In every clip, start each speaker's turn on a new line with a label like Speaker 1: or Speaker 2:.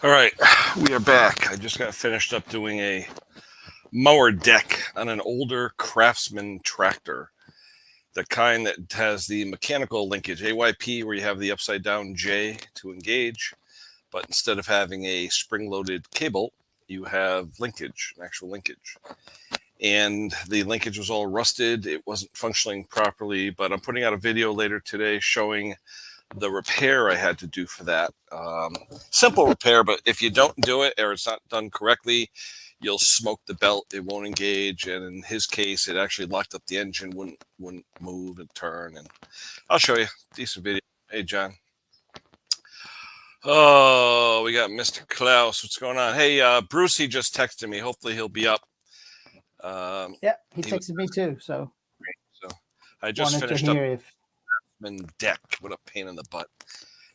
Speaker 1: All right, we are back. I just got finished up doing a mower deck on an older Craftsman tractor, the kind that has the mechanical linkage AYP, where you have the upside down J to engage, but instead of having a spring loaded cable, you have linkage, an actual linkage. And the linkage was all rusted. It wasn't functioning properly, but I'm putting out a video later today showing the repair I had to do for that. Simple repair, but if you don't do it or it's not done correctly, you'll smoke the belt. It won't engage, and in his case, it actually locked up the engine, wouldn't move and turn. And I'll show you. Decent video. Hey, John. Oh, we got Mr. Klaus. What's going on? Hey, Brucey just texted me. Hopefully, he'll be up.
Speaker 2: Yeah, he texted me too. So
Speaker 1: I just
Speaker 2: wanted
Speaker 1: finished
Speaker 2: to
Speaker 1: up
Speaker 2: hear if
Speaker 1: deck. What a pain in the butt.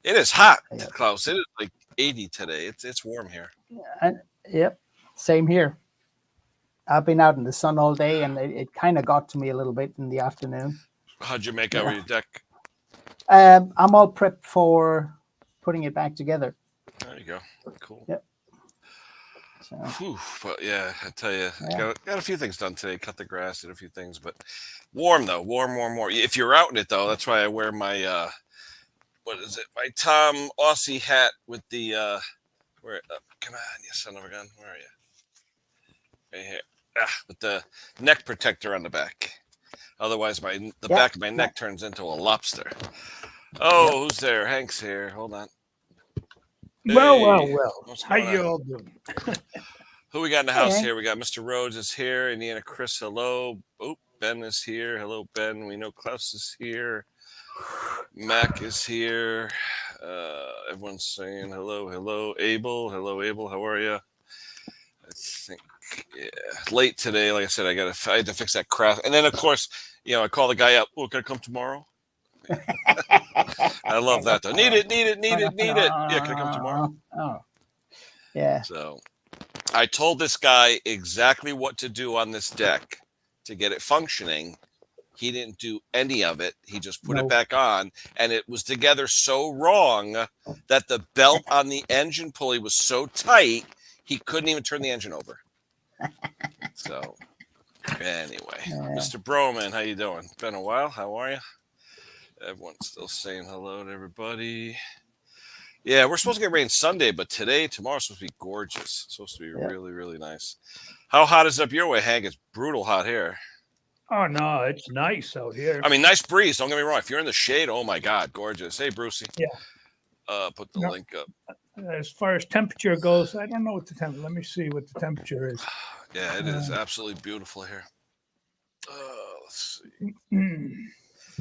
Speaker 1: It is hot, Klaus. It is like 80 today. It's warm here.
Speaker 2: Yep, same here. I've been out in the sun all day, and it kind of got to me a little bit in the afternoon.
Speaker 1: How'd you make out with your deck?
Speaker 2: I'm all prepped for putting it back together.
Speaker 1: There you go. Cool.
Speaker 2: Yep. So,
Speaker 1: Whew, but yeah, I tell you, got a few things done today. Cut the grass, did a few things, but warm though, warm. If you're out in it though, that's why I wear my what is it? My Tom Aussie hat with the where? Come on, you son of a gun! Where are you? Right here. With the neck protector on the back. Otherwise, the back of my neck turns into a lobster. Oh, who's there? Hank's here. Hold on.
Speaker 3: Hey, well. How you all doing?
Speaker 1: Who we got in the house here? We got Mr. Rhodes is here. Indiana Chris, hello. Oh, Ben is here. Hello, Ben. We know Klaus is here. Mac is here. Everyone's saying hello. Abel, hello, Abel. How are you? I think late today. Like I said, I had to fix that crap. And then of course, I call the guy up. Oh, can I come tomorrow? I love that though. Need it. Yeah, can I come tomorrow?
Speaker 2: Oh, yeah.
Speaker 1: So I told this guy exactly what to do on this deck to get it functioning. He didn't do any of it. He just put it back on, and it was together so wrong that the belt on the engine pulley was so tight he couldn't even turn the engine over. So anyway, Mr. Broman, how you doing? Been a while. How are you? Everyone's still saying hello to everybody. Yeah, we're supposed to get rain Sunday, but tomorrow's supposed to be gorgeous. It's supposed to be really, really nice. How hot is it up your way, Hank? It's brutal hot here.
Speaker 3: Oh, no, it's nice out here.
Speaker 1: I mean, nice breeze. Don't get me wrong. If you're in the shade, oh, my God, gorgeous. Hey, Brucey.
Speaker 3: Yeah.
Speaker 1: Put the link up.
Speaker 3: As far as temperature goes, I don't know what the temperature. Let me see what the temperature is.
Speaker 1: Yeah, it is absolutely beautiful here. Let's see.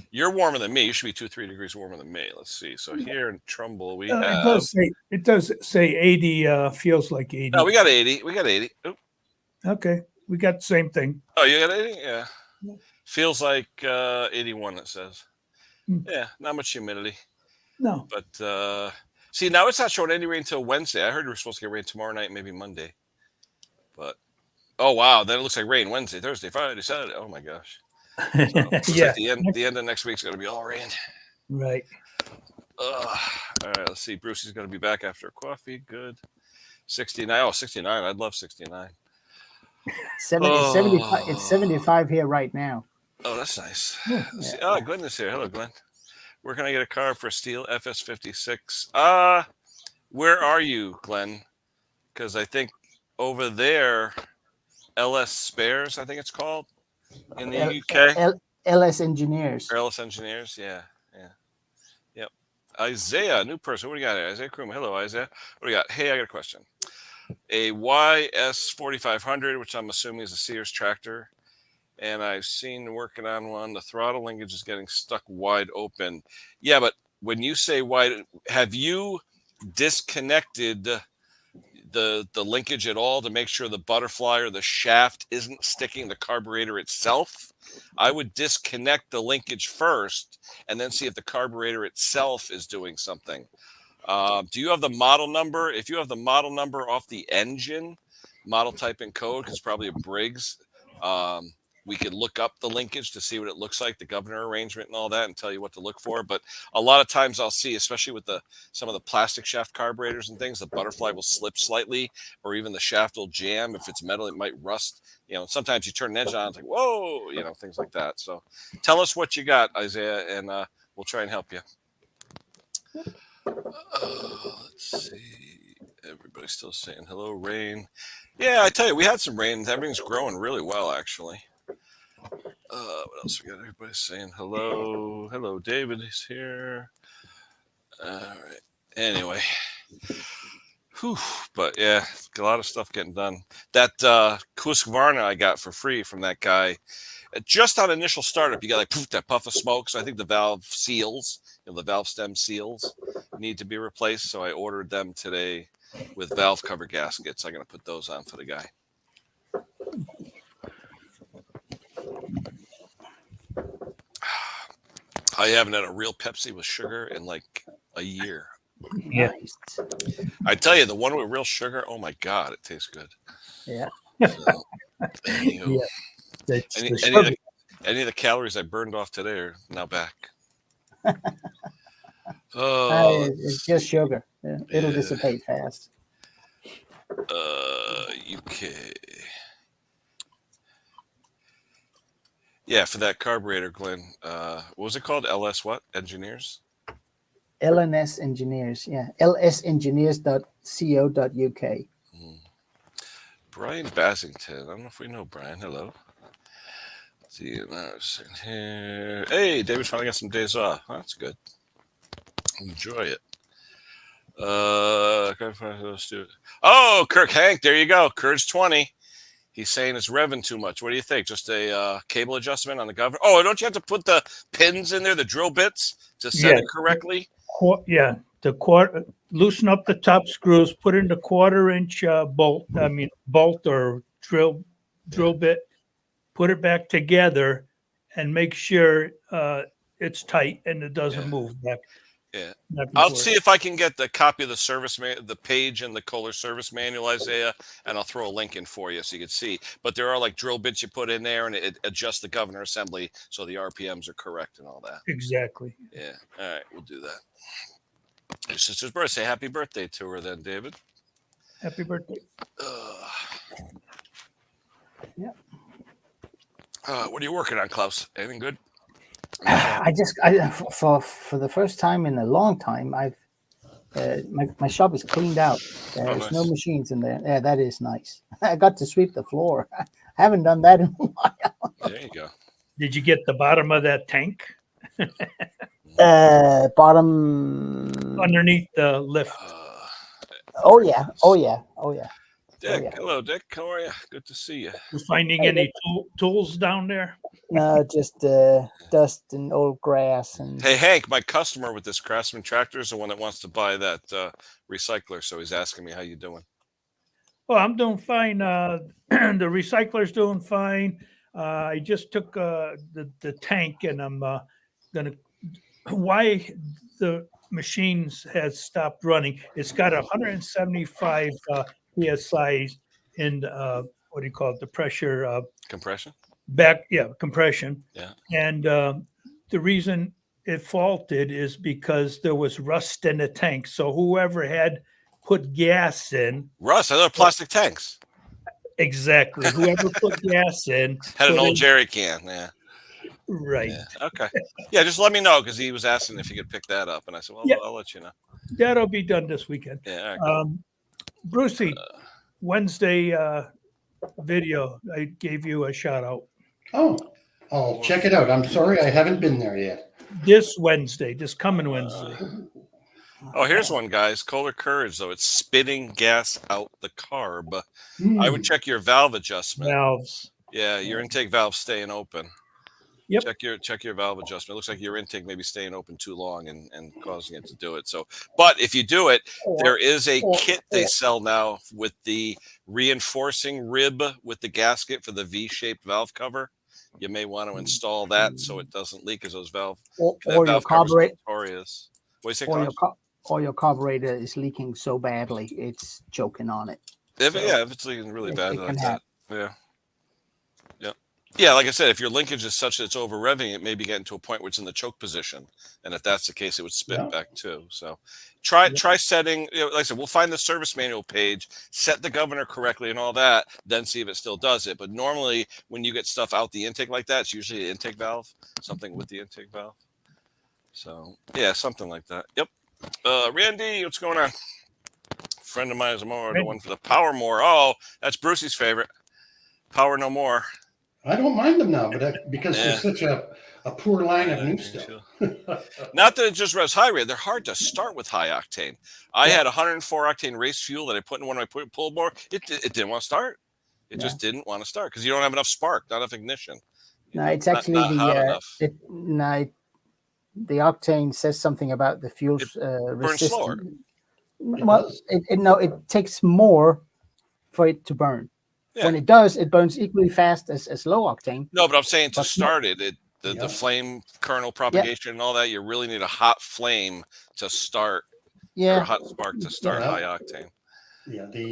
Speaker 1: You're warmer than me. You should be 2-3 degrees warmer than me. Let's see. So here in Trumbull, we have.
Speaker 3: It does say 80. Feels like 80.
Speaker 1: No, we got 80. Oop.
Speaker 3: Okay, we got the same thing.
Speaker 1: Oh, you got 80? Yeah. Feels like 81. It says. Yeah, not much humidity.
Speaker 3: No.
Speaker 1: But see, now it's not showing any rain until Wednesday. I heard we were supposed to get rain tomorrow night, maybe Monday. But oh wow, then it looks like rain Wednesday, Thursday, Friday, Saturday. Oh my gosh. So,
Speaker 3: yeah.
Speaker 1: Like the end of next week's going to be all rain.
Speaker 3: Right.
Speaker 1: All right, let's see. Brucey's going to be back after coffee. Good. 69. Oh, 69. I'd love 69.
Speaker 2: 75. It's 75 here right now.
Speaker 1: Oh, that's nice. Oh, Glenn is here. Hello, Glenn. Where can I get a car for a steel FS56? Where are you, Glenn? Because I think over there, LS Spares, I think it's called. In the UK?
Speaker 2: LS Engineers.
Speaker 1: LS Engineers, yeah. Yep. Isaiah, new person. What do you got here? Isaiah Kruma. Hello, Isaiah. What do you got? Hey, I got a question. A YS4500, which I'm assuming is a Sears tractor. And I've seen working on one. The throttle linkage is getting stuck wide open. Yeah, but when you say wide, have you disconnected the linkage at all to make sure the butterfly or the shaft isn't sticking the carburetor itself? I would disconnect the linkage first and then see if the carburetor itself is doing something. Do you have the model number? If you have the model number off the engine, model type and code, because it's probably a Briggs, we could look up the linkage to see what it looks like, the governor arrangement and all that, and tell you what to look for. But a lot of times I'll see, especially with some of the plastic shaft carburetors and things, the butterfly will slip slightly, or even the shaft will jam. If it's metal, it might rust. Sometimes you turn an engine on, it's like, whoa, things like that. So tell us what you got, Isaiah, and we'll try and help you. Let's see. Everybody's still saying hello, rain. Yeah, I tell you, we had some rain. Everything's growing really well, actually. What else we got? Everybody's saying hello. Hello, David is here. All right. Anyway. Whew. But yeah, a lot of stuff getting done. That Husqvarna I got for free from that guy. Just on initial startup, you got like poof, that puff of smoke. So I think the valve seals, the valve stem seals need to be replaced. So I ordered them today with valve cover gaskets. I'm going to put those on for the guy. I haven't had a real Pepsi with sugar in like a year.
Speaker 3: Yeah.
Speaker 2: Nice.
Speaker 1: I tell you, the one with real sugar, oh my God, it tastes good.
Speaker 2: Yeah.
Speaker 1: So, anywho,
Speaker 3: Yeah.
Speaker 1: any of the calories I burned off today are now back.
Speaker 2: It's just sugar. Yeah. It'll dissipate fast.
Speaker 1: UK. Yeah, for that carburetor, Glenn. What was it called? LS what? Engineers?
Speaker 2: LNS Engineers. Yeah. lsengineers.co.uk.
Speaker 1: Brian Basington. I don't know if we know Brian. Hello. Let's see here. Hey, David finally got some days off. That's good. Enjoy it. Oh, Kirk Hank, there you go. Kurt's 20. He's saying it's revving too much. What do you think? Just a cable adjustment on the governor? Oh, don't you have to put the pins in there, the drill bits, to set it correctly?
Speaker 3: Yeah, the quarter. Loosen up the top screws. Put in the 1/4-inch bolt. Bolt or drill bit. Put it back together, and make sure it's tight and it doesn't move back.
Speaker 1: Yeah, I'll see if I can get the copy of the the page in the Kohler service manual, Isaiah, and I'll throw a link in for you so you can see. But there are like drill bits you put in there, and it adjusts the governor assembly so the RPMs are correct and all that.
Speaker 3: Exactly.
Speaker 1: Yeah. All right, we'll do that. Your sister's birthday. Say happy birthday to her, then, David.
Speaker 3: Happy birthday.
Speaker 2: Yeah.
Speaker 1: What are you working on, Klaus? Anything good?
Speaker 2: For the first time in a long time, I've my shop is cleaned out. There's no machines in there. Yeah, that is nice. I got to sweep the floor. I haven't done that in a while.
Speaker 1: There you go.
Speaker 3: Did you get the bottom of that tank?
Speaker 2: Bottom
Speaker 3: underneath the lift.
Speaker 2: Oh yeah.
Speaker 1: Dick, hello, Dick. How are you? Good to see you.
Speaker 3: You finding any tools down there?
Speaker 2: No, just dust and old grass. And
Speaker 1: hey, Hank, my customer with this Craftsman tractor is the one that wants to buy that recycler. So he's asking me how you doing.
Speaker 3: Well, I'm doing fine. The recycler's doing fine. I just took the tank, and I'm gonna. Why the machines has stopped running? It's got 175 psi in what do you call it? The pressure
Speaker 1: compression.
Speaker 3: Compression.
Speaker 1: Yeah. And
Speaker 3: the reason it faulted is because there was rust in the tank. So whoever had put gas in
Speaker 1: rust, I love plastic tanks.
Speaker 3: Exactly. Whoever put gas in
Speaker 1: had an old jerry can. Yeah.
Speaker 3: Right.
Speaker 1: Yeah. Okay. Yeah, just let me know because he was asking if you could pick that up, and I said, "Well, I'll let you know."
Speaker 3: That'll be done this weekend.
Speaker 1: Yeah. All right,
Speaker 3: Brucey, Wednesday video, I gave you a shout out.
Speaker 4: Oh, I'll check it out. I'm sorry I haven't been there yet.
Speaker 3: This coming Wednesday.
Speaker 1: Oh, here's one, guys. Kohler Courage, though. It's spitting gas out the carb. I would check your valve adjustment.
Speaker 3: Valves.
Speaker 1: Yeah, your intake valve staying open.
Speaker 3: Yep.
Speaker 1: Check your valve adjustment. It looks like your intake may be staying open too long and causing it to do it. So, but if you do it, there is a kit they sell now with the reinforcing rib with the gasket for the V-shaped valve cover. You may want to install that so it doesn't leak, as those valve
Speaker 2: or your carburetor.
Speaker 1: What do you say,
Speaker 2: or your carburetor is leaking so badly it's choking on it.
Speaker 1: If it's leaking really bad like that. Yeah. Yeah, like I said, if your linkage is such that it's over revving, it may be getting to a point where it's in the choke position, and if that's the case, it would spit
Speaker 4: Yeah.
Speaker 1: back too. So, try
Speaker 2: Yeah.
Speaker 1: try setting. Like I said, we'll find the service manual page, set the governor correctly, and all that, then see if it still does it. But normally, when you get stuff out the intake like that, it's usually an intake valve, something with the intake valve. So, yeah, something like that. Yep. Randy, what's going on? Friend of mine is more the
Speaker 3: Randy.
Speaker 1: one for the Power More. Oh, that's Brucey's favorite. Power No More.
Speaker 4: I don't mind them now, but because
Speaker 1: Yeah.
Speaker 4: there's such a poor line of
Speaker 1: Yeah,
Speaker 4: new
Speaker 1: me
Speaker 4: stuff.
Speaker 1: too. Not that it just revs high rate. They're hard to start with high octane. I
Speaker 4: Yeah.
Speaker 1: had 104 octane race fuel that I put in one of my pull bore. It didn't want to start. It just didn't want to start because you don't have enough spark, not enough ignition.
Speaker 2: No, it's actually
Speaker 1: not hot enough.
Speaker 2: The octane says something about the fuel's
Speaker 1: burns slower.
Speaker 2: resistance.
Speaker 4: It
Speaker 2: Well,
Speaker 4: does.
Speaker 2: it takes more for it to burn.
Speaker 1: Yeah.
Speaker 2: When it does, it burns equally fast as low octane.
Speaker 1: No, but I'm saying to
Speaker 2: But
Speaker 1: start it,
Speaker 4: Yeah.
Speaker 1: the flame kernel propagation and all that, you really need a hot flame to start, or a
Speaker 2: Yeah,
Speaker 1: hot spark to start
Speaker 4: Yeah.
Speaker 1: high octane.
Speaker 4: Yeah, the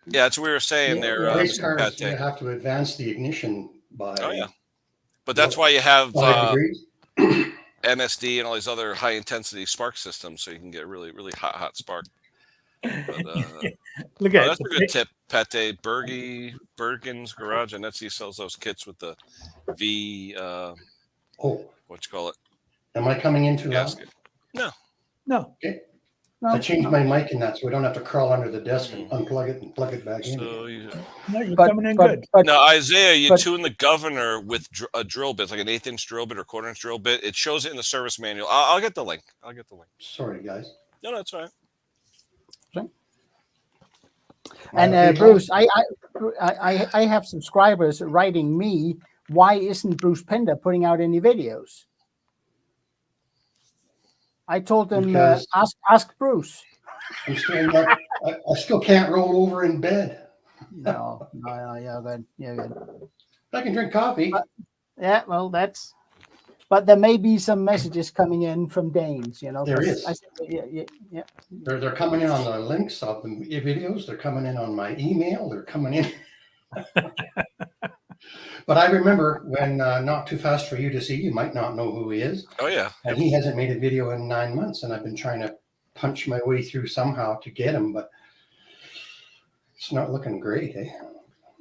Speaker 1: Yeah, that's what we were saying there.
Speaker 4: race
Speaker 1: Mr.
Speaker 4: cars, you
Speaker 1: Pate.
Speaker 4: have to advance the ignition by
Speaker 1: Oh yeah, but that's why you have
Speaker 4: 5 degrees.
Speaker 1: MSD and all these other high intensity spark systems, so you can get really hot spark. But,
Speaker 3: Look at
Speaker 1: that's a
Speaker 3: the
Speaker 1: good tip, Pate. Bergen's Garage, and that's he sells those kits with the V.
Speaker 4: Oh,
Speaker 1: What you call it?
Speaker 4: am I coming in too loud?
Speaker 1: Gasket.
Speaker 3: No,
Speaker 2: no,
Speaker 4: I changed my mic in that, so we don't have to crawl under the desk and unplug it and plug it back in.
Speaker 1: So you,
Speaker 3: no, you're
Speaker 2: but,
Speaker 3: coming in
Speaker 2: but,
Speaker 3: good.
Speaker 2: but
Speaker 1: now Isaiah, you
Speaker 2: but-
Speaker 1: tune the governor with a drill bit, like an 1/8 inch drill bit or 1/4 inch drill bit. It shows it in the service manual. I'll get the link.
Speaker 4: Sorry, guys.
Speaker 1: No, that's all right.
Speaker 2: and
Speaker 4: Okay,
Speaker 2: Bruce, I have subscribers writing me, why isn't Bruce Pender putting out any videos? I told them
Speaker 4: Because-
Speaker 2: ask Bruce.
Speaker 4: I'm still not, I still can't roll over in bed.
Speaker 2: No, yeah, good.
Speaker 4: I can drink coffee.
Speaker 2: Yeah, well, but there may be some messages coming in from Danes, you know.
Speaker 4: There
Speaker 2: 'cause
Speaker 4: is.
Speaker 2: I said, yeah.
Speaker 4: They're coming in on the links of the videos. They're coming in on my email. They're coming in. But I remember when Not Too Fast for You to See, you might not know who he is.
Speaker 1: Oh yeah.
Speaker 4: And he hasn't made a video in 9 months. And I've been trying to punch my way through somehow to get him, but it's not looking great, eh?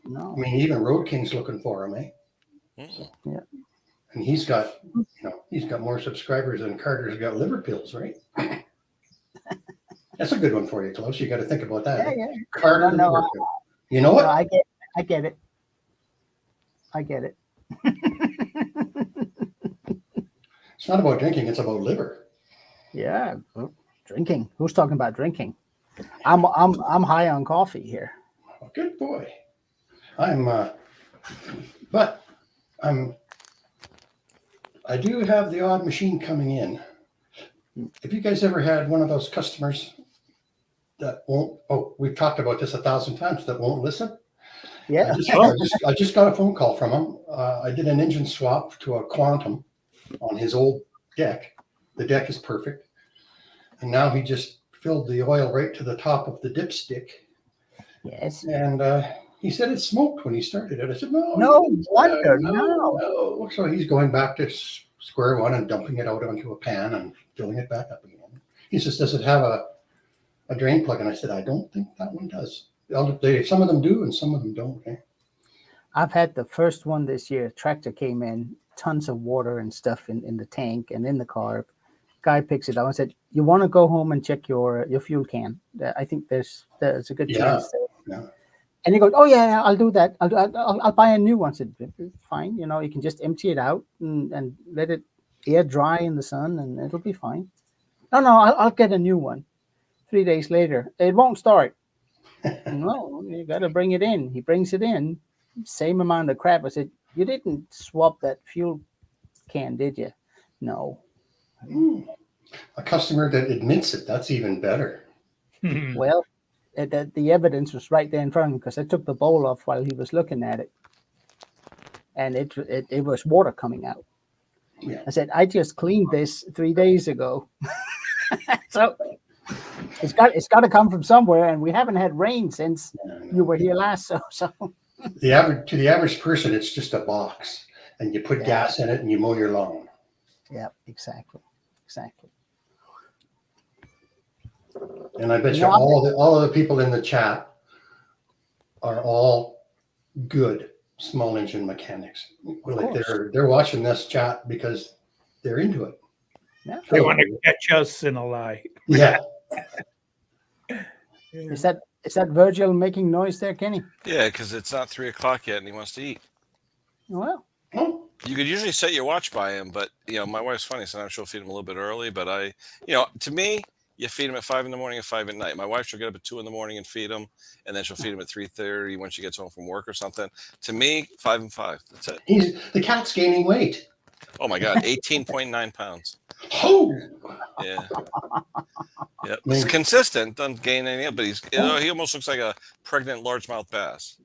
Speaker 2: No.
Speaker 4: I mean, even Road King's looking for him, eh?
Speaker 1: Mm.
Speaker 4: And he's got more subscribers than Carter's got liver pills, right? That's a good one for you, Klaus. You got to think about that.
Speaker 2: Yeah,
Speaker 4: eh?
Speaker 2: yeah.
Speaker 4: Carter
Speaker 2: No,
Speaker 4: liver pill. You know
Speaker 2: No,
Speaker 4: what?
Speaker 2: I get it. I get it.
Speaker 4: It's not about drinking, it's about liver.
Speaker 2: Yeah, well, drinking. Who's talking about drinking? I'm high on coffee here.
Speaker 4: Oh, good boy. I do have the odd machine coming in. Have you guys ever had one of those customers that won't, we've talked about this 1,000 times, that won't listen?
Speaker 2: Yeah.
Speaker 4: I just got a phone call from him. I did an engine swap to a Quantum on his old deck. The deck is perfect. And now he just filled the oil right to the top of the dipstick.
Speaker 2: Yes.
Speaker 4: And he said it smoked when he started it. I said, no.
Speaker 2: No wonder. No.
Speaker 4: No. So he's going back to square one and dumping it out onto a pan and filling it back up again. He says, does it have a drain plug? And I said, I don't think that one does. Some of them do and some of them don't. Okay?
Speaker 2: I've had the first one this year. Tractor came in, tons of water and stuff in the tank and in the carb. Guy picks it up and said, you want to go home and check your fuel can? I think there's a good chance there.
Speaker 4: Yeah.
Speaker 2: And he goes, oh yeah, I'll do that. I'll buy a new one. I said, fine. You know, you can just empty it out and let it air dry in the sun and it'll be fine. No, I'll get a new one. 3 days later, it won't start. No, you got to bring it in. He brings it in, same amount of crap. I said, you didn't swap that fuel can, did you? No.
Speaker 4: A customer that admits it, that's even better.
Speaker 2: Well, the evidence was right there in front of him because I took the bowl off while he was looking at it. And it was water coming out.
Speaker 4: Yeah.
Speaker 2: I said, I just cleaned this 3 days ago. So it's got to come from somewhere, and we haven't had rain since you were here last. So
Speaker 4: To the average person, it's just a box, and you put
Speaker 2: Yeah.
Speaker 4: gas in it and you mow your lawn.
Speaker 2: Yeah, exactly.
Speaker 4: And I bet you
Speaker 2: No, I'm-
Speaker 4: all of the people in the chat are all good small engine mechanics. Like
Speaker 2: course.
Speaker 4: they're watching this chat because they're into it.
Speaker 2: Yeah.
Speaker 3: They want to catch us in a lie.
Speaker 4: Yeah.
Speaker 2: Is that Virgil making noise there, Kenny?
Speaker 1: Yeah, because it's not 3 o'clock yet, and he wants to eat.
Speaker 2: Well,
Speaker 4: Oh,
Speaker 1: You could usually set your watch by him, but my wife's funny. Sometimes she'll feed him a little bit early, but to me, you feed him at 5 a.m. and 5 p.m. My wife, she'll get up at 2 a.m. and feed him, and then she'll feed him at 3:30 when she gets home from work or something. To me, 5 and 5. That's it.
Speaker 4: the cat's gaining weight.
Speaker 1: Oh my God, 18.9 pounds.
Speaker 4: Oh,
Speaker 1: Yeah. Yep. It's consistent. Doesn't gain any, but he almost looks like a pregnant largemouth bass.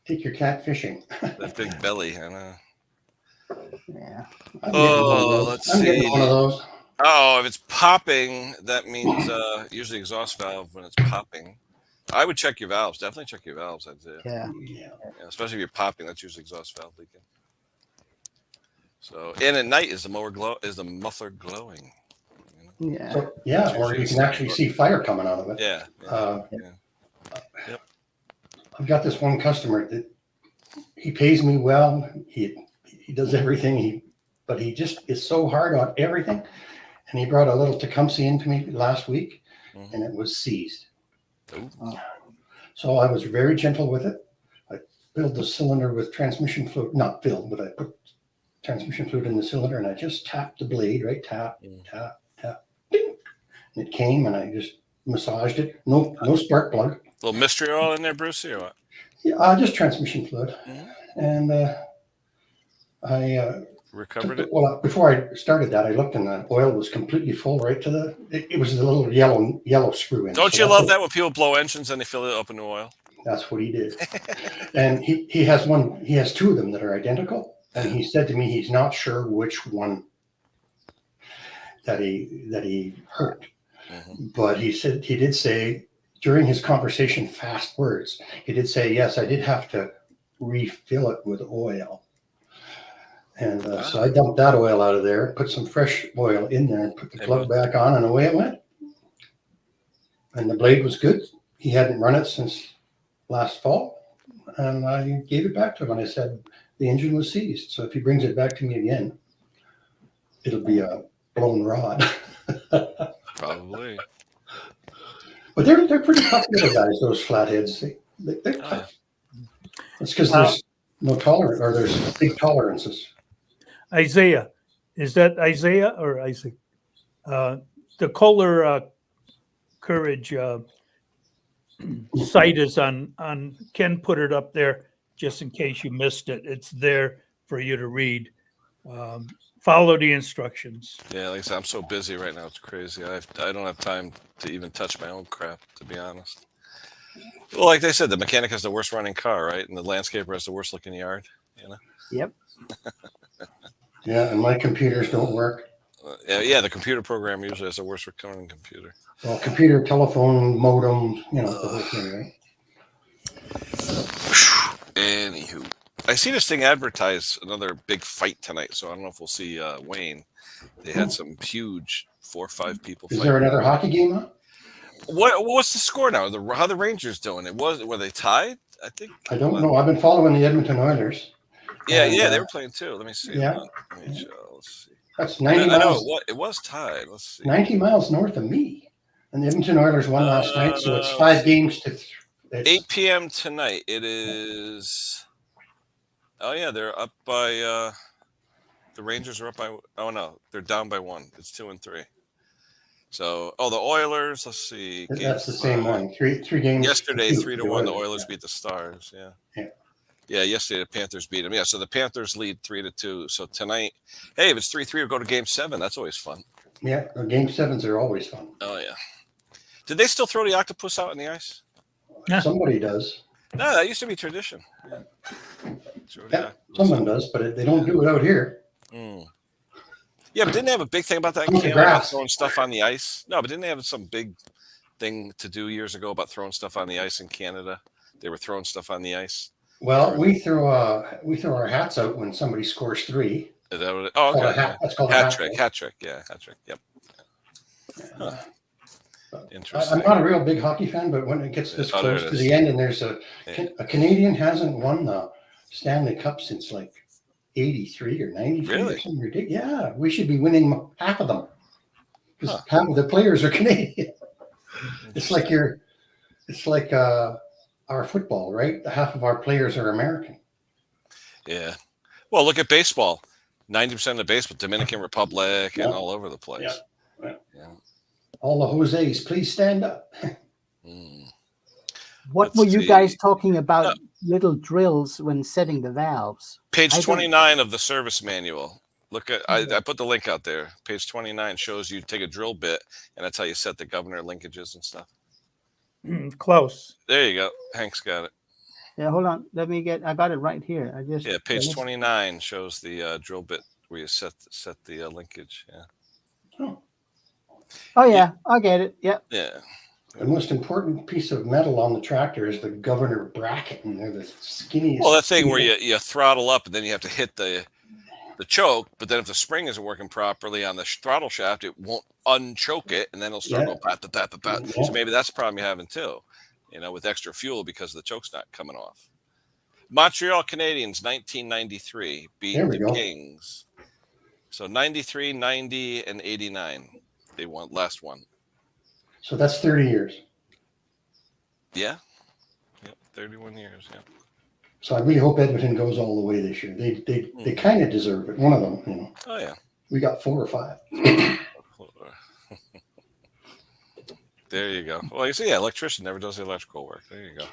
Speaker 4: take your cat fishing.
Speaker 1: That big belly. I know.
Speaker 2: yeah.
Speaker 4: I'm getting one of those.
Speaker 1: Oh, if it's popping, that means usually exhaust valve when it's popping. I would check your valves. Definitely check your valves. I'd say.
Speaker 2: Yeah.
Speaker 4: Yeah.
Speaker 1: Yeah, especially if you're popping, that's usually exhaust valve leaking. So, and at night is the muffler glowing?
Speaker 2: Yeah.
Speaker 4: So, yeah, or you can actually see fire coming out of it.
Speaker 1: Yeah.
Speaker 4: I've got this one customer that he pays me well. He does everything. But he just is so hard on everything. And he brought a little Tecumseh into me last week, and it was seized.
Speaker 1: Ooh.
Speaker 4: So I was very gentle with it. I filled the cylinder with transmission fluid, not filled, but I put transmission fluid in the cylinder, and I just tapped the blade, right? Tap, tap, tap. Ding. And it came, and I just massaged it. No spark plug.
Speaker 1: Little mystery oil in there, Brucey, or what?
Speaker 4: Yeah, just transmission fluid. And I
Speaker 1: Recovered it?
Speaker 4: well, before I started that, I looked, and the oil was completely full right to it was the little yellow screw in.
Speaker 1: Don't you love that when people blow engines and they fill it up in oil?
Speaker 4: That's what he did. And he has two of them that are identical. And he said to me he's not sure which one that he hurt. But he did say during his conversation, fast words, he did say, yes, I did have to refill it with oil. And so I dumped that oil out of there, put some fresh oil in there, and put the plug back on, and away it went. And the blade was good. He hadn't run it since last fall. And I gave it back to him, and I said, the engine was seized. So if he brings it back to me again, it'll be a blown rod.
Speaker 1: Probably.
Speaker 4: But they're pretty tough little guys, those flatheads. They're tough. It's because there's no tolerance, or there's big tolerances.
Speaker 3: Isaiah, is that Isaiah or Isaac? The Kohler Courage site is on. Ken put it up there just in case you missed it. It's there for you to read. Follow the instructions.
Speaker 1: Yeah, like I said, I'm so busy right now. It's crazy. I don't have time to even touch my own crap, to be honest. Well, like they said, the mechanic has the worst running car, right? And the landscaper has the worst looking yard.
Speaker 2: Yep.
Speaker 4: Yeah, and my computers don't work.
Speaker 1: Yeah, the computer program usually has the worst recurring computer.
Speaker 4: Well, computer, telephone, modem, the whole thing, right?
Speaker 1: Anywho, I see this thing advertise another big fight tonight, so I don't know if we'll see Wayne. They had some huge 4 or 5 people.
Speaker 4: Is there another hockey game on?
Speaker 1: What's the score now? How the Rangers doing? Were they tied? I think.
Speaker 4: I don't know. I've been following the Edmonton Oilers.
Speaker 1: Yeah, they were playing too. Let me see.
Speaker 4: Yeah.
Speaker 1: Let's see.
Speaker 4: That's 90
Speaker 1: I know
Speaker 4: miles.
Speaker 1: it was tied. Let's see.
Speaker 4: 90 miles north of me. And the Edmonton Oilers won last night, so it's 5 games to
Speaker 1: 8 p.m. tonight. It is. Oh yeah, they're up by. The Rangers are up by. Oh no, they're down by 1. It's 2 and 3. So, the Oilers. Let's see.
Speaker 4: That's the same one. Three games.
Speaker 1: Yesterday, 3-1. The
Speaker 4: Oilers
Speaker 1: Oilers beat the Stars.
Speaker 4: Yeah.
Speaker 1: Yeah, yesterday the Panthers beat them. Yeah, so the Panthers lead 3-2. So tonight, hey, if it's 3-3, we'll go to Game 7. That's always fun.
Speaker 4: Yeah, the Game 7s are always fun.
Speaker 1: Oh yeah. Did they still throw the octopus out on the ice?
Speaker 3: Yeah.
Speaker 4: Somebody does.
Speaker 1: No, that used to be tradition.
Speaker 4: Yeah, someone does, but they don't do it out here.
Speaker 1: Yeah, but didn't they have a big thing about that in
Speaker 4: On the
Speaker 1: Canada, about
Speaker 4: grass.
Speaker 1: throwing stuff on the ice? No, but didn't they have some big thing to do years ago about throwing stuff on the ice in Canada They were throwing stuff on the ice.
Speaker 4: Well, we throw our hats out when somebody scores 3.
Speaker 1: Is that what it, oh,
Speaker 4: Called a
Speaker 1: okay.
Speaker 4: hat. That's called a
Speaker 1: Hat
Speaker 4: hat
Speaker 1: trick.
Speaker 4: trick.
Speaker 1: Hat trick. Yeah, hat trick. Yep. Huh.
Speaker 4: I'm
Speaker 1: Interesting.
Speaker 4: not a real big hockey fan, but when it gets this
Speaker 1: Oh, there
Speaker 4: close
Speaker 1: it
Speaker 4: to
Speaker 1: is.
Speaker 4: the end, and there's a
Speaker 1: Yeah.
Speaker 4: Canadian hasn't won the Stanley Cup since like 83 or 93
Speaker 1: Really?
Speaker 4: or something ridiculous. Yeah, we should be winning half of them because
Speaker 1: Huh.
Speaker 4: half of the players are Canadian. It's like our football, right? Half of our players are American.
Speaker 1: Yeah. Well, look at baseball. 90% of the baseball, Dominican Republic, and
Speaker 4: Yeah.
Speaker 1: all over the place.
Speaker 4: Yeah.
Speaker 1: Yeah.
Speaker 4: All the Jose's, please stand up.
Speaker 1: Mm.
Speaker 2: What
Speaker 1: Let's
Speaker 2: were you
Speaker 1: see.
Speaker 2: guys talking about? Little drills when setting the valves.
Speaker 1: Page
Speaker 2: I don't-
Speaker 1: 29 of the service manual. Look at I put the link out there. Page 29 shows you take a drill bit, and that's how you set the governor linkages and stuff.
Speaker 3: Close.
Speaker 1: There you go. Hank's got it.
Speaker 2: Yeah, hold on. I got it right here. I just
Speaker 1: Yeah, page 29 shows the drill bit where you set the linkage. Yeah.
Speaker 2: Oh yeah, I get it. Yeah.
Speaker 1: Yeah.
Speaker 4: The most important piece of metal on the tractor is the governor bracket, and they're the skinniest.
Speaker 1: Well, that thing where you throttle up and then you have to hit the choke, but then if the spring isn't working properly on the throttle shaft, it won't unchoke it, and then it'll start
Speaker 4: Yeah.
Speaker 1: going pat, pat, pat, pat, pat.
Speaker 4: Yeah.
Speaker 1: So maybe that's the problem you're having too, with extra fuel because the choke's not coming off. Montreal Canadiens, 1993, beat
Speaker 4: There we
Speaker 1: the
Speaker 4: go.
Speaker 1: Kings. So 93, 90, and 89. They won last one.
Speaker 4: So that's 30 years.
Speaker 1: Yeah. Yep, 31 years. Yeah.
Speaker 4: So I really hope Edmonton goes all the way this year. They kind of deserve it. One of them,
Speaker 1: Oh, yeah.
Speaker 4: we got 4 or 5.
Speaker 1: There you go. Well, you see, electrician never does the electrical work. There you go.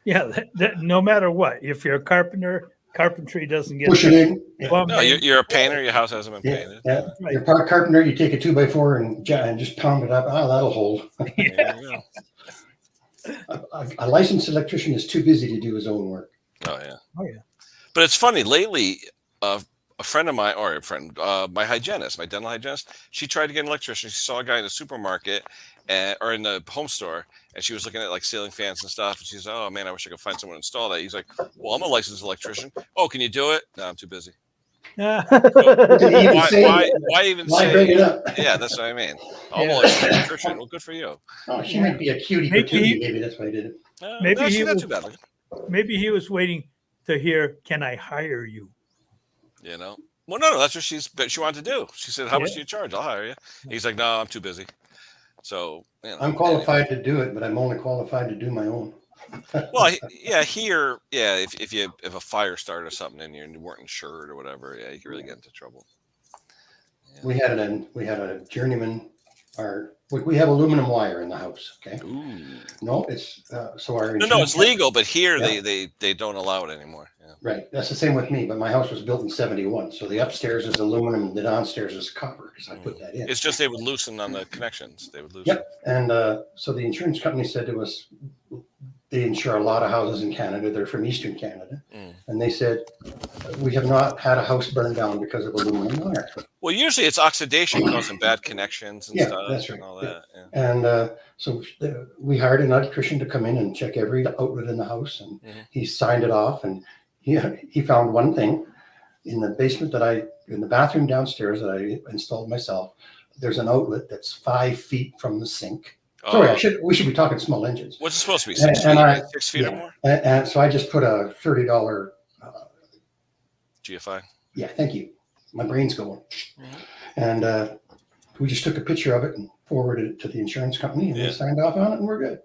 Speaker 3: Yeah, that no matter what, if you're a carpenter, carpentry doesn't get
Speaker 4: Push it in. Yeah.
Speaker 3: plumbing.
Speaker 1: No, you're a painter. Your house hasn't been
Speaker 4: Yeah,
Speaker 1: painted.
Speaker 4: yeah.
Speaker 3: Right.
Speaker 4: You're a carpenter. You take a 2x4 and just pound it up. Oh, that'll hold.
Speaker 1: There you go.
Speaker 4: A licensed electrician is too busy to do his own work.
Speaker 1: Oh yeah.
Speaker 3: Oh, yeah.
Speaker 1: But it's funny lately. A friend of mine, or a friend, my hygienist, my dental hygienist, she tried to get an electrician. She saw a guy in the supermarket or in the home store, and she was looking at like ceiling fans and stuff. And she's, oh man, I wish I could find someone to install that. He's like, well, I'm a licensed electrician. Oh, can you do it? No, I'm too busy.
Speaker 3: Yeah.
Speaker 4: Did he even say
Speaker 1: Why even
Speaker 4: why
Speaker 1: say?
Speaker 4: bring it up?
Speaker 1: Yeah, that's what I mean. I'm
Speaker 3: Yeah.
Speaker 1: a licensed electrician. Well, good for you.
Speaker 4: Oh, she might be a cutie
Speaker 3: Maybe
Speaker 4: patootie.
Speaker 3: he-
Speaker 4: Maybe that's why I did it.
Speaker 3: Maybe
Speaker 1: no,
Speaker 3: he
Speaker 1: she's not
Speaker 3: was-
Speaker 1: too bad.
Speaker 3: Maybe he was waiting to hear, "Can I hire you?"
Speaker 1: Well, no, that's what she wanted to do. She said, how much
Speaker 3: Yeah.
Speaker 1: do you charge? I'll hire you. He's like, no, I'm too busy. So,
Speaker 4: I'm qualified to do it, but I'm only qualified to do my own.
Speaker 1: Well, here, if a fire started or something and you weren't insured or whatever, yeah, you can really get into trouble. Yeah.
Speaker 4: We had a journeyman. We have aluminum wire in the house. Okay.
Speaker 1: Ooh.
Speaker 4: No, it's so our
Speaker 1: No,
Speaker 4: insurance-
Speaker 1: it's legal, but here
Speaker 4: Yeah.
Speaker 1: they don't allow it anymore. Yeah.
Speaker 4: Right. That's the same with me, but my house was built in 71. So the upstairs is aluminum and the downstairs is copper because I put that in.
Speaker 1: It's just they would loosen on the connections. They would loosen.
Speaker 4: Yep. And so the insurance company said to us, they insure a lot of houses in Canada. They're from Eastern Canada.
Speaker 1: Mm.
Speaker 4: And they said, we have not had a house burned down because of aluminum wire.
Speaker 1: Well, usually it's oxidation causing bad connections and
Speaker 4: Yeah,
Speaker 1: stuff
Speaker 4: that's right.
Speaker 1: and all that. Yeah.
Speaker 4: And so we hired an electrician to come in and check every outlet in the house. And
Speaker 1: Mhm.
Speaker 4: he signed it off. And he found one thing in the basement in the bathroom downstairs that I installed myself. There's an outlet that's 5 feet from the sink. Sorry, we should be talking small engines.
Speaker 1: What's it supposed to be?
Speaker 4: And
Speaker 1: 6 feet?
Speaker 4: I-
Speaker 1: 6 feet or
Speaker 4: yeah.
Speaker 1: more?
Speaker 4: And so I just put a $30,
Speaker 1: GFI.
Speaker 4: yeah, thank you. My brain's going.
Speaker 1: Mhm.
Speaker 4: And we just took a picture of it and forwarded it to the insurance company and
Speaker 1: Yeah.
Speaker 4: they signed off on it and we're good.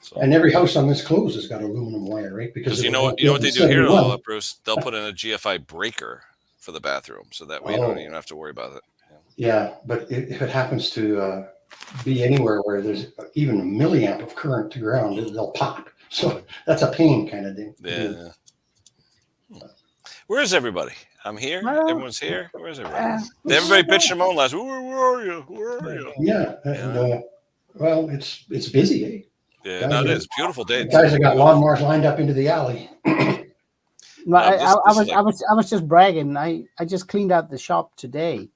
Speaker 1: So,
Speaker 4: And every house on this close has got aluminum wire, right?
Speaker 1: because
Speaker 4: it
Speaker 1: you know
Speaker 4: was
Speaker 1: what they
Speaker 4: built
Speaker 1: do
Speaker 4: in
Speaker 1: here,
Speaker 4: 71.
Speaker 1: though, Bruce. They'll put in a GFI breaker for the bathroom, so that way you don't
Speaker 4: Oh.
Speaker 1: even have to worry about it.
Speaker 4: Yeah, but if it happens to be anywhere where there's even a milliamp of current to ground, they'll pop. So that's a pain kind of thing.
Speaker 1: Yeah. Where is everybody? I'm here.
Speaker 2: Well,
Speaker 1: Everyone's here. Where's everybody?
Speaker 2: Uh,
Speaker 1: Everybody bitched and moaned last. Where are you? Where are you?
Speaker 4: Yeah, and well, it's busy. Eh?
Speaker 1: Yeah, no, it is. Beautiful day.
Speaker 4: The guys have got lawnmowers lined up into the alley.
Speaker 2: No, I
Speaker 1: this is
Speaker 2: I was just bragging. I just cleaned out the shop today.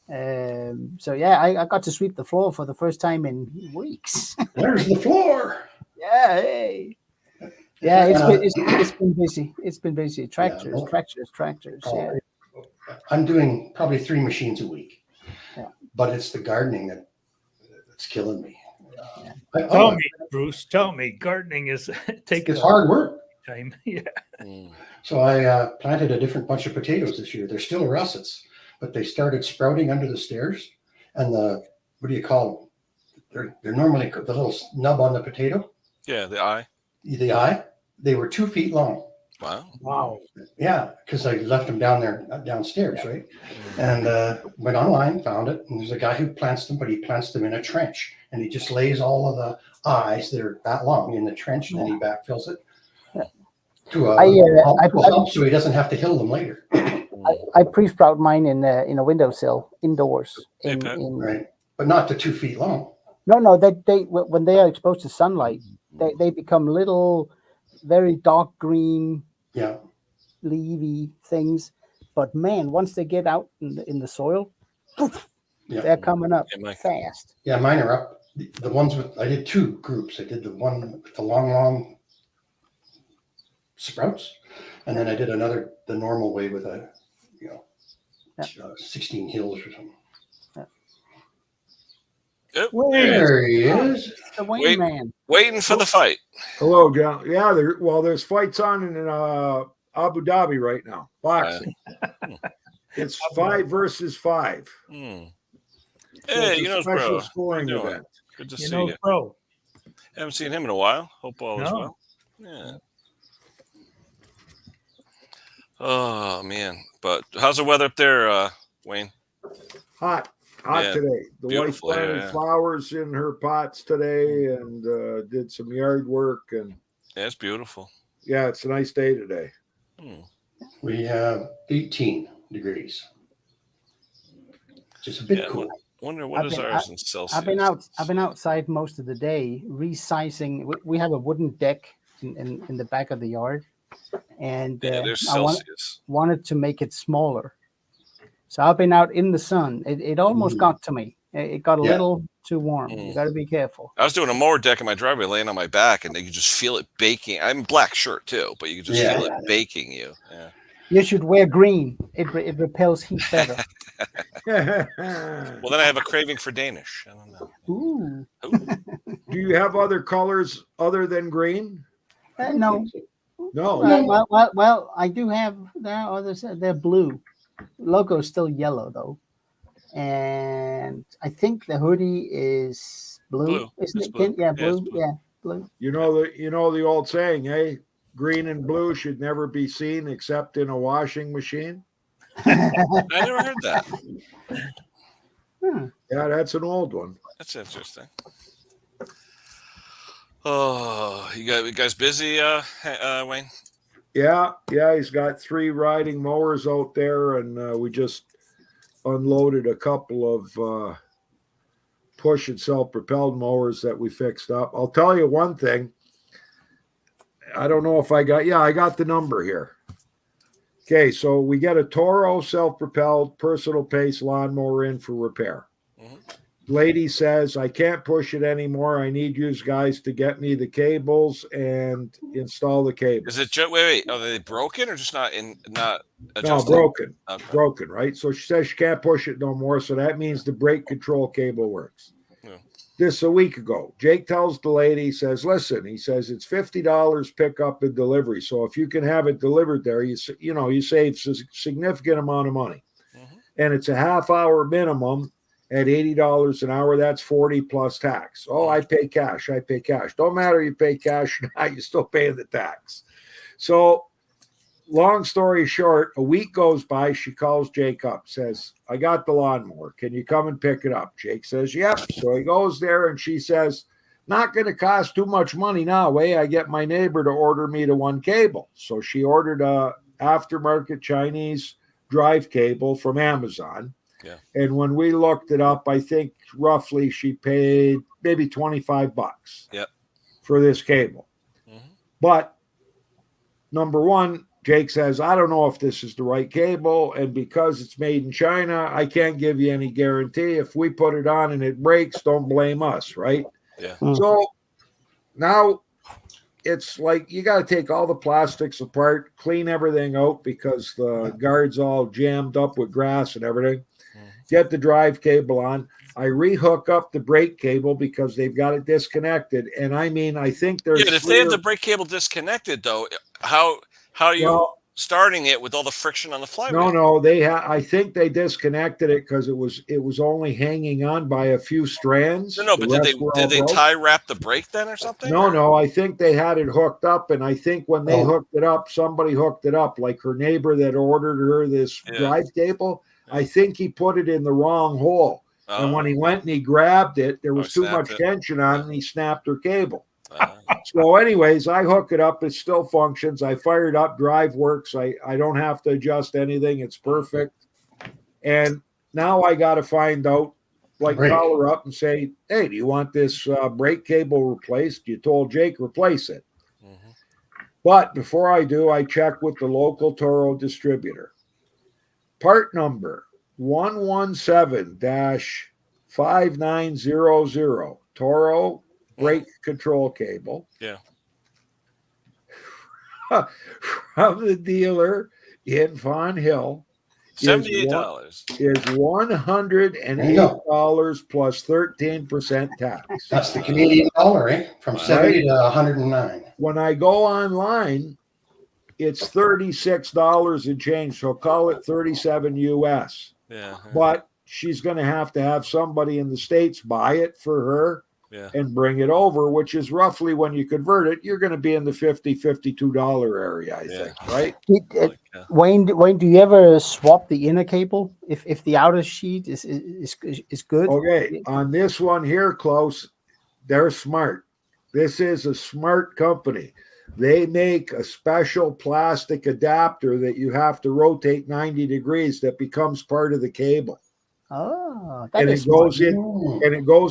Speaker 2: So yeah, I got to sweep the floor for the first time in weeks.
Speaker 4: There's the floor.
Speaker 2: Yeah, Yeah, hey. Yeah, it's been busy. It's been busy. Tractors,
Speaker 4: no.
Speaker 2: tractors.
Speaker 4: Oh,
Speaker 2: Yeah.
Speaker 4: I'm doing probably 3 machines a week.
Speaker 2: Yeah.
Speaker 4: But it's the gardening that's killing me.
Speaker 2: Yeah.
Speaker 3: Tell me, Bruce. Tell me, gardening is taking
Speaker 4: It's hard work.
Speaker 3: time. Yeah.
Speaker 1: Mm.
Speaker 4: So I planted a different bunch of potatoes this year. They're still russets, but they started sprouting under the stairs. And what do you call them? They're normally the little nub on the potato,
Speaker 1: Yeah, the eye.
Speaker 4: the eye. They were 2 feet long.
Speaker 1: Wow.
Speaker 3: Wow.
Speaker 4: Yeah, because I left them downstairs, right? And went online, found it, and there's a guy who plants them, but he plants them in a trench, and he just lays all of the eyes that are that long in the trench, and then he backfills it to a help, so he doesn't have to hill them later.
Speaker 2: I pre-sprout mine in a windowsill indoors.
Speaker 4: Right, but not to 2 feet long.
Speaker 2: No, they when they are exposed to sunlight, they become little, very dark green,
Speaker 4: Yeah,
Speaker 2: leafy things. But man, once they get out in the soil,
Speaker 4: yeah,
Speaker 2: they're coming up
Speaker 1: Yeah, Mike.
Speaker 2: fast.
Speaker 4: yeah. Mine are up. The ones I did 2 groups. I did the one with the long sprouts, and then I did the normal way with 16 hills or something.
Speaker 1: Yep.
Speaker 4: There he is.
Speaker 2: The Wayne
Speaker 1: Wait.
Speaker 2: man.
Speaker 1: Waiting for the fight.
Speaker 5: Hello, John. Yeah, there's fights on in Abu Dhabi right now. Boxing. It's 5 versus 5.
Speaker 1: Hmm.
Speaker 5: So
Speaker 1: Hey,
Speaker 5: it's a
Speaker 1: you know,
Speaker 5: special
Speaker 1: bro.
Speaker 5: scoring
Speaker 1: How you doing?
Speaker 5: event.
Speaker 1: Good to
Speaker 3: You
Speaker 1: see
Speaker 3: know,
Speaker 1: you.
Speaker 3: bro.
Speaker 1: Haven't seen him in a while. Hope all is
Speaker 3: No.
Speaker 1: well. Yeah. Oh man, but how's the weather up there, Wayne?
Speaker 5: Hot
Speaker 1: Yeah,
Speaker 5: today. The wife
Speaker 1: beautiful,
Speaker 5: planted
Speaker 1: yeah.
Speaker 5: flowers in her pots today and did some yard work, and
Speaker 1: Yeah, it's beautiful.
Speaker 5: yeah, it's a nice day today.
Speaker 1: Hmm.
Speaker 4: We have 18 degrees. Just a bit
Speaker 1: Yeah,
Speaker 4: cool.
Speaker 1: Wonder what is ours in Celsius?
Speaker 2: I've been outside most of the day resizing. We have a wooden deck in the back of the yard, and
Speaker 1: Yeah, there's
Speaker 2: I
Speaker 1: Celsius.
Speaker 2: wanted to make it smaller. So I've been out in the sun. It almost
Speaker 4: Mm.
Speaker 2: got to me. It got a
Speaker 4: Yeah.
Speaker 2: little too warm. You
Speaker 1: Mm.
Speaker 2: got to be careful.
Speaker 1: I was doing a mower deck in my driveway, laying on my back, and you could just feel it baking. I'm in black shirt too, but you could just
Speaker 4: Yeah.
Speaker 1: feel it baking you. Yeah.
Speaker 2: You should wear green. It repels heat better.
Speaker 1: Well, then I have a craving for Danish. I don't know.
Speaker 2: Ooh.
Speaker 5: Do you have other colors other than green?
Speaker 2: No.
Speaker 5: No.
Speaker 2: Well, I do have. There are others. They're blue. Logo is still yellow though, and I think the hoodie is blue.
Speaker 1: Blue.
Speaker 2: Isn't
Speaker 1: It's
Speaker 2: it?
Speaker 1: blue.
Speaker 2: Yeah,
Speaker 1: Yeah,
Speaker 2: blue.
Speaker 1: it's blue.
Speaker 2: Yeah, blue.
Speaker 5: You know the old saying, eh? Green and blue should never be seen except in a washing machine.
Speaker 1: I never heard that.
Speaker 5: Yeah, that's an old one.
Speaker 1: That's interesting. Oh, you guys busy, Wayne?
Speaker 5: Yeah, he's got 3 riding mowers out there, and we just unloaded a couple of push and self-propelled mowers that we fixed up. I'll tell you one thing. I don't know if I got the number here. Okay, so we get a Toro self-propelled personal pace lawnmower in for repair.
Speaker 1: Mhm.
Speaker 5: Lady says, I can't push it anymore. I need you guys to get me the cables and install the cables.
Speaker 1: Is it just wait? Are they broken or just not
Speaker 5: No,
Speaker 1: adjusted?
Speaker 5: broken.
Speaker 1: Okay.
Speaker 5: Broken, right? So she says she can't push it no more. So that means the brake control cable works.
Speaker 1: Yeah.
Speaker 5: This a week ago. Jake tells the lady, says, listen, he says it's $50 pickup and delivery. So if you can have it delivered there, you save a significant amount of money.
Speaker 1: Mhm.
Speaker 5: And it's a half hour minimum at $80 an hour. That's 40 plus tax. Oh, I pay cash. Don't matter you pay cash or not, you're still paying the tax. So long story short, a week goes by. She calls Jake up, says, I got the lawnmower. Can you come and pick it up? Jake says, yep. So he goes there and she says, not going to cost too much money now. I get my neighbor to order me the one cable. So she ordered a aftermarket Chinese drive cable from Amazon.
Speaker 1: Yeah.
Speaker 5: And when we looked it up, I think roughly she paid maybe $25
Speaker 1: Yep.
Speaker 5: for this cable.
Speaker 1: Mhm.
Speaker 5: But number one, Jake says, I don't know if this is the right cable. And because it's made in China, I can't give you any guarantee. If we put it on and it breaks, don't blame us, right?
Speaker 1: Yeah.
Speaker 2: Mm.
Speaker 5: So now it's like you got to take all the plastics apart, clean everything out because the guard's all jammed up with grass and everything. Get the drive cable on. I rehook up the brake cable because they've got it disconnected. And I mean, I think there's
Speaker 1: Yeah, but if they have the brake cable disconnected, though, how are you starting it with all the friction on the flywheel?
Speaker 5: No, I think they disconnected it because it was only hanging on by a few strands.
Speaker 1: No, but did they tie wrap the brake then or something?
Speaker 5: No, I think they had it hooked up, and I think when they hooked it up, somebody hooked it up, like her neighbor that ordered her this drive cable. I think he put it in the wrong hole. And when he went and he grabbed it, there was too much tension on it, and he snapped her cable. So anyways, I hook it up. It still functions. I fired up. Drive works. I don't have to adjust anything. It's perfect. And now I got to find out, like call her up and say, hey, do you want this brake cable replaced? You told Jake replace it. But before I do, I check with the local Toro distributor. Part number 117-5900, Toro brake control cable.
Speaker 1: Yeah.
Speaker 5: From the dealer in Fawn Hill.
Speaker 1: $78
Speaker 5: is $108 plus 13% tax.
Speaker 4: That's the Canadian dollar, eh? From 70 to 109.
Speaker 5: When I go online, it's $36 and change. So call it 37 US.
Speaker 1: Yeah.
Speaker 5: But she's going to have somebody in the States buy it for her and bring it over, which is roughly, when you convert it, you're going to be in the $50, $52 area, I think, right?
Speaker 2: Wayne, do you ever swap the inner cable if the outer sheet is good?
Speaker 5: Okay, on this one here, Close, they're smart. This is a smart company. They make a special plastic adapter that you have to rotate 90 degrees that becomes part of the cable.
Speaker 2: Oh,
Speaker 5: and it goes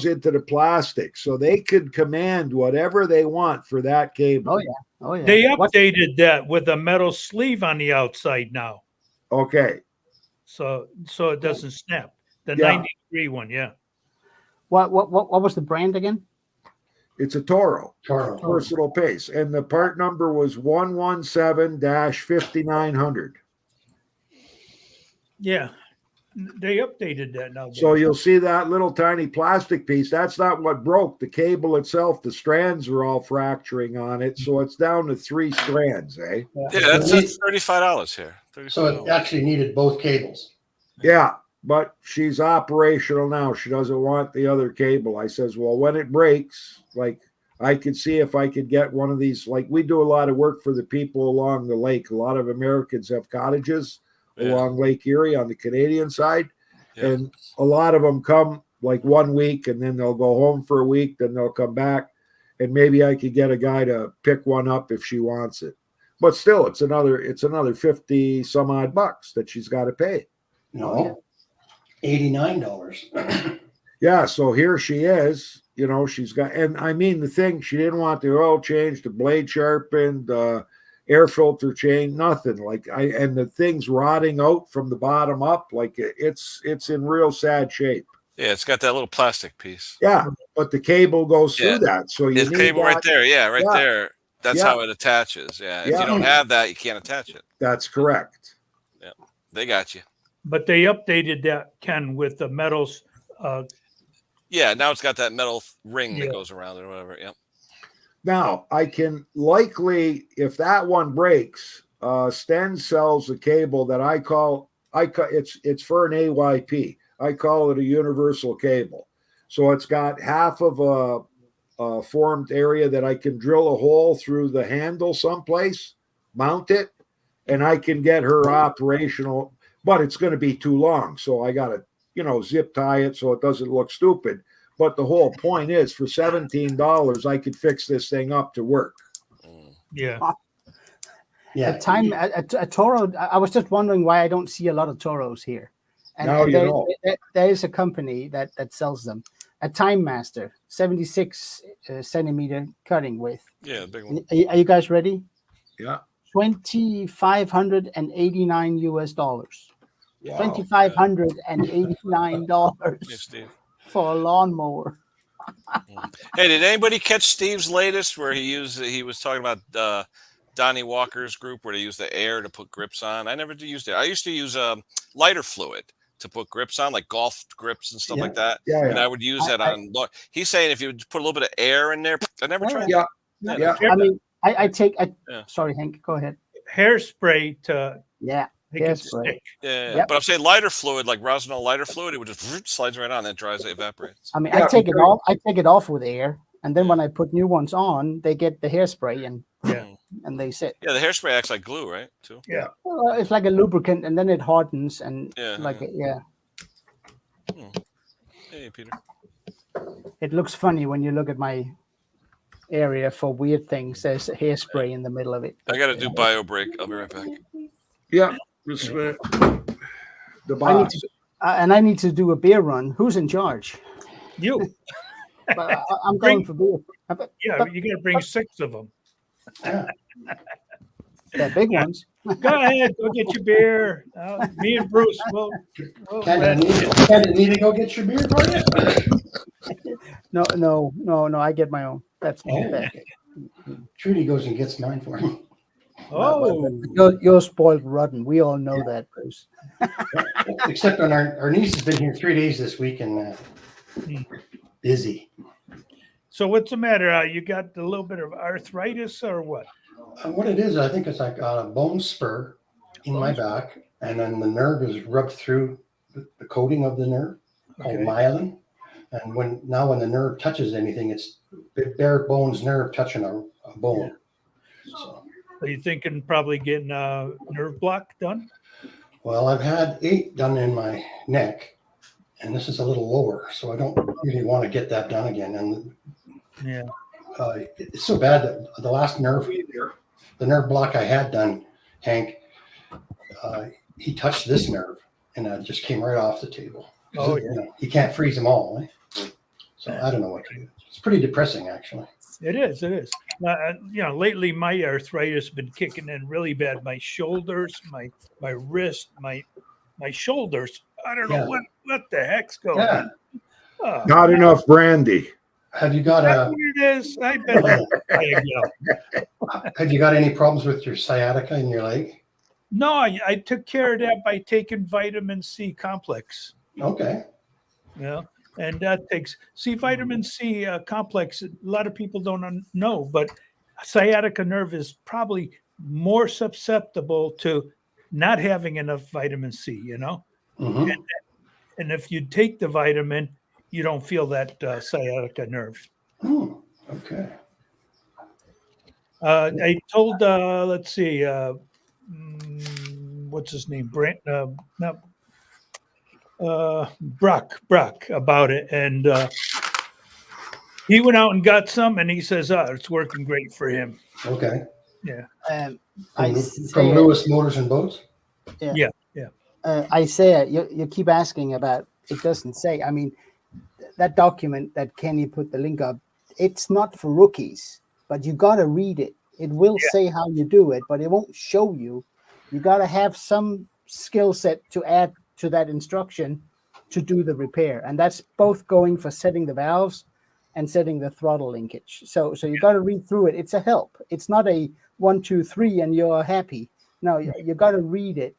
Speaker 5: into the plastic, so they could command whatever they want for that cable.
Speaker 2: Oh yeah.
Speaker 3: They updated that with a metal sleeve on the outside now,
Speaker 5: Okay.
Speaker 3: so it doesn't snap. The 90-degree one,
Speaker 2: What was the brand again?
Speaker 5: It's a Toro personal pace, and the part number was 117-5900.
Speaker 3: Yeah. They updated that now.
Speaker 5: So you'll see that little tiny plastic piece. That's not what broke. The cable itself, the strands are all fracturing on it. So it's down to 3 strands, eh?
Speaker 1: Yeah, that's $35 here. $35.
Speaker 4: So it actually needed both cables.
Speaker 5: Yeah, but she's operational now. She doesn't want the other cable. I says, well, when it breaks, like, I could see if I could get one of these. Like, we do a lot of work for the people along the lake. A lot of Americans have cottages along Lake Erie on the Canadian side. And a lot of them come like 1 week and then they'll go home for a week, then they'll come back. And maybe I could get a guy to pick one up if she wants it. But still, it's another 50 some odd bucks that she's got to pay.
Speaker 4: No, $89.
Speaker 5: Yeah, so here she is. You know, she's got, and I mean, the thing, she didn't want the oil changed, the blade sharpened, air filter change, nothing. Like, and the thing's rotting out from the bottom up. Like, it's in real sad shape.
Speaker 1: Yeah, it's got that little plastic piece.
Speaker 5: Yeah, but the cable goes through that. So you need
Speaker 1: cable
Speaker 5: that.
Speaker 1: right there. Yeah, right there. That's how it attaches. Yeah, if you don't have that, you can't attach it.
Speaker 5: That's correct.
Speaker 1: Yeah, they got you.
Speaker 3: But they updated that, Ken, with the metals.
Speaker 1: Yeah, now it's got that metal ring that goes around it or whatever. Yep.
Speaker 5: Now, I can likely, if that one breaks, Sten sells a cable that it's for an AYP. I call it a universal cable. So it's got half of a formed area that I can drill a hole through the handle someplace, mount it, and I can get her operational, but it's going to be too long. So I got to, zip tie it so it doesn't look stupid. But the whole point is, for $17, I could fix this thing up to work.
Speaker 3: Yeah.
Speaker 2: Yeah. A Toro. I was just wondering why I don't see a lot of Toros here. And
Speaker 5: now you know.
Speaker 2: There is a company that sells them. A Time Master, 76 centimeter cutting width.
Speaker 1: Yeah, big one.
Speaker 2: Are you guys ready?
Speaker 5: Yeah.
Speaker 2: $2,589 US.
Speaker 5: Wow.
Speaker 2: $2,589 for a lawnmower.
Speaker 1: Hey, did anybody catch Steve's latest where he was talking about Donnie Walker's group where they use the air to put grips on? I never used it. I used to use lighter fluid to put grips on, like golf grips and stuff like that.
Speaker 5: Yeah,
Speaker 1: And
Speaker 5: yeah.
Speaker 1: I would use that on. He's saying if you would put a little bit of air in there, I never tried.
Speaker 5: Yeah.
Speaker 1: that.
Speaker 5: Yeah.
Speaker 2: I mean, I take.
Speaker 1: Yeah.
Speaker 2: Sorry, Hank. Go ahead.
Speaker 3: Hairspray to
Speaker 2: Yeah.
Speaker 3: make it
Speaker 2: Hairspray.
Speaker 3: stick.
Speaker 1: Yeah,
Speaker 2: Yep.
Speaker 1: but I'm saying lighter fluid, like Rosinol lighter fluid, it would just slides right on, then dries, it evaporates.
Speaker 2: I mean,
Speaker 5: Yeah,
Speaker 2: I take it
Speaker 5: very-
Speaker 2: off. I take it off with air, and then when I put new ones on, they get the hairspray
Speaker 3: Yeah.
Speaker 2: and they sit.
Speaker 1: Yeah, the hairspray acts like glue, right? Too.
Speaker 2: Well, it's like a lubricant, and then it hardens, and
Speaker 1: Yeah. Hey, Peter.
Speaker 2: It looks funny when you look at my area for weird things. There's a hairspray in the middle of it.
Speaker 1: I got to do bio break. I'll be right back.
Speaker 5: Yeah. The
Speaker 2: I need
Speaker 5: boss.
Speaker 2: to, and I need to do a beer run. Who's in charge?
Speaker 3: You,
Speaker 2: But I'm going for beer.
Speaker 3: yeah, you got to bring 6 of them.
Speaker 4: Yeah.
Speaker 2: They're big ones.
Speaker 3: Go ahead, go get your beer. Me and Bruce will.
Speaker 4: Canada need to go get your beer for you?
Speaker 2: No. I get my own. That's
Speaker 4: Oh,
Speaker 2: that.
Speaker 4: okay. Trudy goes and gets mine for me.
Speaker 3: Oh,
Speaker 2: You're spoiled rotten. We all know that, Bruce.
Speaker 4: Except on our niece has been here 3 days this week and busy.
Speaker 3: so what's the matter? You got a little bit of arthritis or what?
Speaker 4: What it is, I think it's like a bone spur in my back, and then the nerve is rubbed through the coating of the nerve called
Speaker 3: Okay.
Speaker 4: myelin. And when the nerve touches anything, it's bare bones nerve touching a bone. So,
Speaker 3: Are you thinking probably getting a nerve block done?
Speaker 4: well, I've had 8 done in my neck, and this is a little lower, so I don't really want to get that done again. And
Speaker 3: Yeah.
Speaker 4: it's so bad that the last nerve block I had done, Hank, he touched this nerve, and it just came right off the table.
Speaker 3: Oh,
Speaker 4: You know, he can't freeze them all. So I don't know what to do. It's pretty depressing, actually.
Speaker 3: It is. It is. Lately my arthritis has been kicking in really bad. My shoulders, my wrist, my shoulders. I don't know
Speaker 4: Yeah.
Speaker 3: what the heck's going
Speaker 4: Yeah.
Speaker 3: on.
Speaker 5: Not enough brandy.
Speaker 4: Have you got
Speaker 3: That's what it is. I've been there.
Speaker 4: have you got any problems with your sciatica in your leg?
Speaker 3: No, I took care of that by taking vitamin C complex.
Speaker 4: Okay.
Speaker 3: And that takes vitamin C complex. A lot of people don't know, but sciatica nerve is probably more susceptible to not having enough vitamin C.
Speaker 4: Mhm.
Speaker 3: And if you take the vitamin, you don't feel that sciatica nerve.
Speaker 4: Okay.
Speaker 3: I told, let's see, what's his name? Brock about it. And he went out and got some, and he says, it's working great for him.
Speaker 4: Okay.
Speaker 2: I
Speaker 4: From Lewis Motors and Boats?
Speaker 2: Isaiah, you keep asking about. It doesn't say. I mean, that document that Kenny put the link up. It's not for rookies, but you got to read it. It will say how you do it, but it won't show you. You got to have some skill set to add to that instruction to do the repair, and that's both going for setting the valves and setting the throttle linkage. So you got to read through it. It's a help. It's not a 1, 2, 3 and you're happy. No, you got to read it,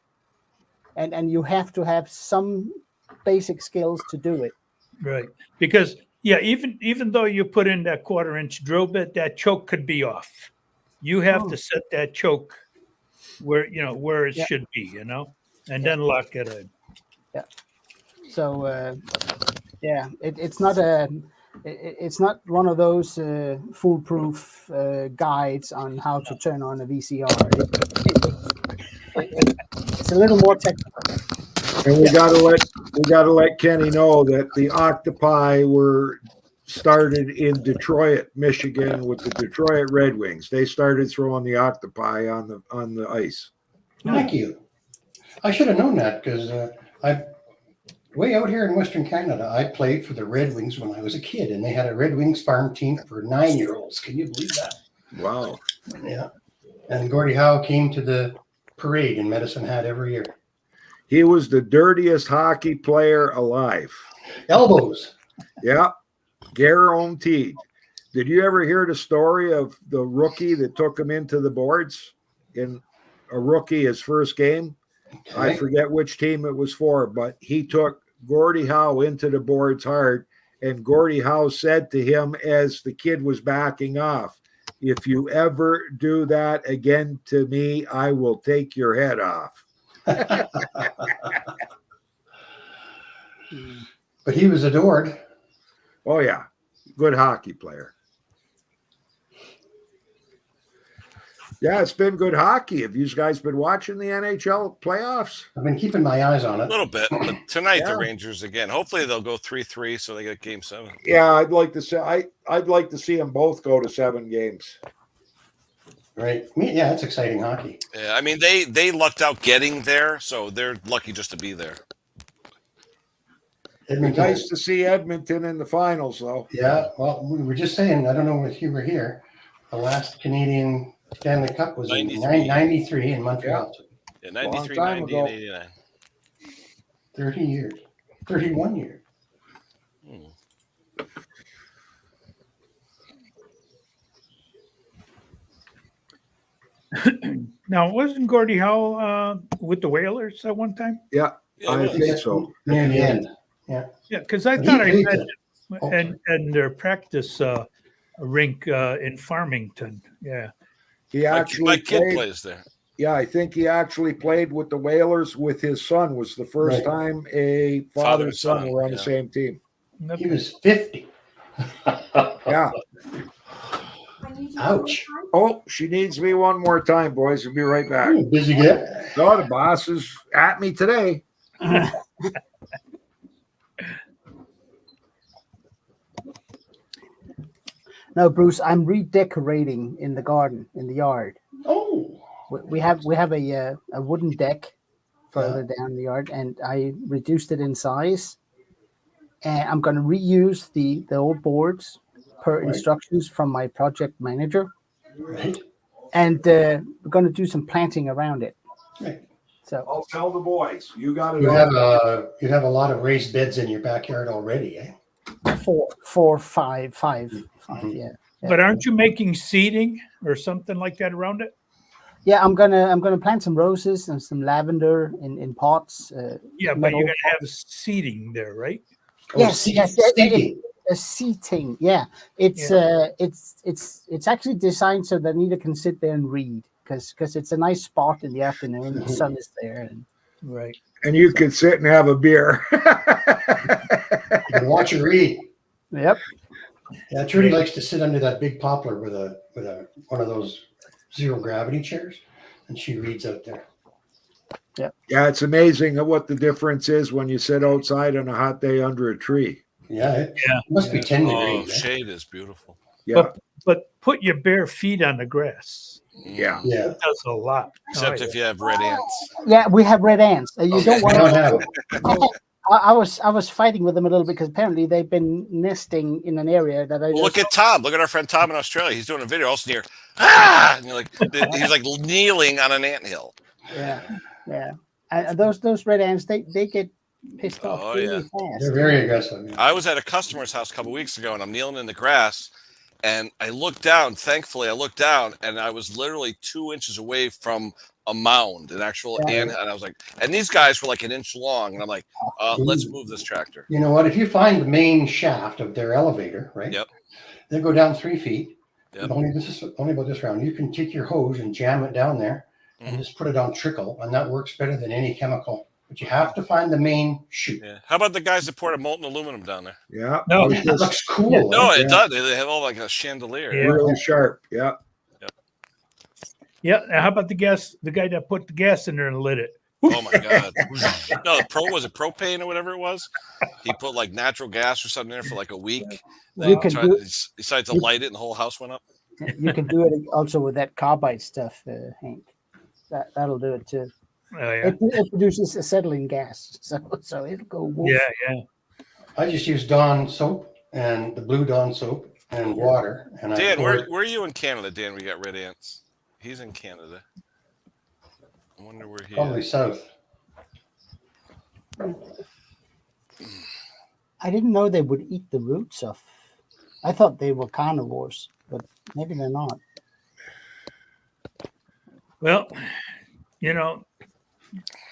Speaker 2: and you have to have some basic skills to do it.
Speaker 3: Right. Because even though you put in that 1/4-inch drill bit, that choke could be off. You have to set that choke where it should be, and then lock it in.
Speaker 2: Yeah. So it's not it's not one of those foolproof guides on how to turn on a VCR. It's a little more technical.
Speaker 5: And we gotta let Kenny know that the Octopi were started in Detroit, Michigan, with the Detroit Red Wings. They started throwing the Octopi on the ice.
Speaker 4: Thank you. I should have known that because I way out here in Western Canada, I played for the Red Wings when I was a kid, and they had a Red Wings farm team for 9-year-olds. Can you believe that?
Speaker 5: Wow.
Speaker 4: Yeah. And Gordie Howe came to the parade in Medicine Hat every year.
Speaker 5: He was the dirtiest hockey player alive.
Speaker 4: Elbows.
Speaker 5: Yeah. Guaranteed. Did you ever hear the story of the rookie that took him into the boards in a rookie, his first game? I
Speaker 4: Okay.
Speaker 5: forget which team it was for, but he took Gordie Howe into the boards hard, and Gordie Howe said to him as the kid was backing off, "If you ever do that again to me, I will take your head off."
Speaker 4: But he was adored.
Speaker 5: Oh yeah, good hockey player. Yeah, it's been good hockey. Have you guys been watching the NHL playoffs?
Speaker 4: I've been keeping my eyes on
Speaker 1: A
Speaker 4: it.
Speaker 1: little bit, but tonight
Speaker 5: Yeah.
Speaker 1: the Rangers again. Hopefully they'll go 3-3, so they get Game 7.
Speaker 5: Yeah, I'd like to see. I'd like to see them both go to 7 games.
Speaker 4: Right. Yeah, it's exciting hockey.
Speaker 1: Yeah, I mean they lucked out getting there, so they're lucky just to be there.
Speaker 5: It'd
Speaker 4: Edmonton.
Speaker 5: be nice to see Edmonton in the finals, though.
Speaker 4: Yeah. Well, we were just saying, I don't know if you were here. The last Canadian Stanley Cup was in
Speaker 1: 93.
Speaker 4: 93 in Montreal.
Speaker 1: Yeah, 93,
Speaker 5: time
Speaker 1: 90,
Speaker 5: ago.
Speaker 1: and 89.
Speaker 4: 30 years. 31 years.
Speaker 1: Hmm.
Speaker 3: Now, wasn't Gordie Howe with the Whalers at one time?
Speaker 5: Yeah,
Speaker 1: Yeah,
Speaker 5: I
Speaker 1: well,
Speaker 5: think so.
Speaker 4: Near the end.
Speaker 3: Yeah, because I
Speaker 4: He
Speaker 3: thought I
Speaker 4: played
Speaker 3: read
Speaker 4: it. Oh,
Speaker 3: and their practice rink in Farmington. Yeah.
Speaker 5: He
Speaker 1: my
Speaker 5: actually
Speaker 1: kid
Speaker 5: played.
Speaker 1: plays there.
Speaker 5: Yeah, I think he actually played with the Whalers with his son. Was the first
Speaker 4: Right.
Speaker 5: time a father
Speaker 1: Father
Speaker 5: and
Speaker 1: and
Speaker 5: son
Speaker 1: son,
Speaker 5: were on the
Speaker 1: yeah.
Speaker 5: same team.
Speaker 4: He was 50.
Speaker 5: Yeah.
Speaker 4: Ouch.
Speaker 5: Oh, she needs me one more time, boys. We'll be right back.
Speaker 4: Ooh, busy guy.
Speaker 5: No, the boss is at me today.
Speaker 2: No, Bruce, I'm redecorating in the garden, in the yard.
Speaker 4: Oh,
Speaker 2: We have a wooden deck further down the yard, and I reduced it in size. And I'm going to reuse the old boards per
Speaker 4: Right.
Speaker 2: instructions from my project manager,
Speaker 4: right.
Speaker 2: and we're going to do some planting around it.
Speaker 4: Right.
Speaker 2: So
Speaker 5: I'll tell the boys. You got it.
Speaker 4: You
Speaker 5: all.
Speaker 4: have a lot of raised beds in your backyard already, eh?
Speaker 2: five,
Speaker 4: Mhm.
Speaker 2: yeah.
Speaker 3: But aren't you making seating or something like that around it?
Speaker 2: Yeah, I'm gonna plant some roses and some lavender in pots.
Speaker 3: Yeah, but
Speaker 2: Metal.
Speaker 3: you're gonna have seating there, right?
Speaker 2: Yes, yes,
Speaker 4: Seating.
Speaker 2: a seating. Yeah, it's actually designed so that Anita can sit there and read because it's a nice spot in the afternoon. The sun is there, and
Speaker 3: Right.
Speaker 5: And you can sit and have a beer.
Speaker 4: You can watch her read.
Speaker 2: yep.
Speaker 4: Yeah, Trudy likes to sit under that big poplar with a one of those zero gravity chairs, and she reads out there.
Speaker 5: Yeah, it's amazing what the difference is when you sit outside on a hot day under a tree.
Speaker 4: Yeah, it
Speaker 3: Yeah.
Speaker 4: must be 10
Speaker 1: Oh,
Speaker 4: degrees. eh?
Speaker 1: shade is beautiful.
Speaker 5: Yeah,
Speaker 3: But put your bare feet on the grass.
Speaker 5: yeah.
Speaker 4: Yeah,
Speaker 3: It does a lot.
Speaker 1: Except
Speaker 3: Oh,
Speaker 1: if you have red ants.
Speaker 2: Yeah, we have red ants. You
Speaker 1: Okay.
Speaker 2: don't
Speaker 4: I
Speaker 2: want
Speaker 4: don't
Speaker 2: to.
Speaker 4: have it.
Speaker 2: I was fighting with them a little bit because apparently they've been nesting in an area that I
Speaker 1: Well,
Speaker 2: just
Speaker 1: look at Tom. Look at our friend Tom in Australia. He's doing a video. All of a sudden, you're and you're like he's like kneeling on an anthill.
Speaker 2: yeah. And those red ants they get pissed off
Speaker 1: Oh,
Speaker 2: really
Speaker 1: yeah.
Speaker 2: fast.
Speaker 4: They're very aggressive. Yeah.
Speaker 1: I was at a customer's house a couple weeks ago, and I'm kneeling in the grass, and I looked down. Thankfully, I looked down, and I was literally 2 inches away from a mound, an actual
Speaker 2: Yeah.
Speaker 1: ant. And I was like, and these guys were like an inch long, and I'm like, let's move this tractor.
Speaker 4: You know what? If you find the main shaft of their elevator, right?
Speaker 1: Yep.
Speaker 4: They go down 3 feet.
Speaker 1: Yep.
Speaker 4: This is only about this round. You can take your hose and jam it down there, and
Speaker 1: Mhm.
Speaker 4: just put it on trickle, and that works better than any chemical. But you have to find the main chute.
Speaker 1: Yeah. How about the guys that poured a molten aluminum down there?
Speaker 5: Yeah.
Speaker 3: No.
Speaker 5: I was
Speaker 4: That
Speaker 5: just
Speaker 4: looks cool.
Speaker 1: No,
Speaker 4: eh?
Speaker 1: it does. They have all like a chandelier.
Speaker 3: Yeah.
Speaker 5: really sharp. Yeah.
Speaker 3: Yeah. and How about the guy that put the gas in there and lit it?
Speaker 1: Oh my god! No, was it propane or whatever it was? He put like natural gas or something in there for like a week. Then
Speaker 2: You
Speaker 1: he
Speaker 2: can
Speaker 1: tried-
Speaker 2: do-
Speaker 1: he decided to light it, and the whole house went up.
Speaker 2: You can do it also with that carbide stuff, Hank. That'll do it too.
Speaker 3: Oh, yeah.
Speaker 2: It produces acetylene gas, so it'll go. Woof.
Speaker 3: Yeah.
Speaker 4: I just use Dawn soap and the blue Dawn soap and water. And
Speaker 1: Dan,
Speaker 4: I
Speaker 1: where are you in Canada? Dan, we got red ants. He's in Canada. I wonder where he
Speaker 4: probably
Speaker 1: is.
Speaker 4: south.
Speaker 2: I didn't know they would eat the roots of I thought they were carnivores, but maybe they're not.
Speaker 3: Well, you know,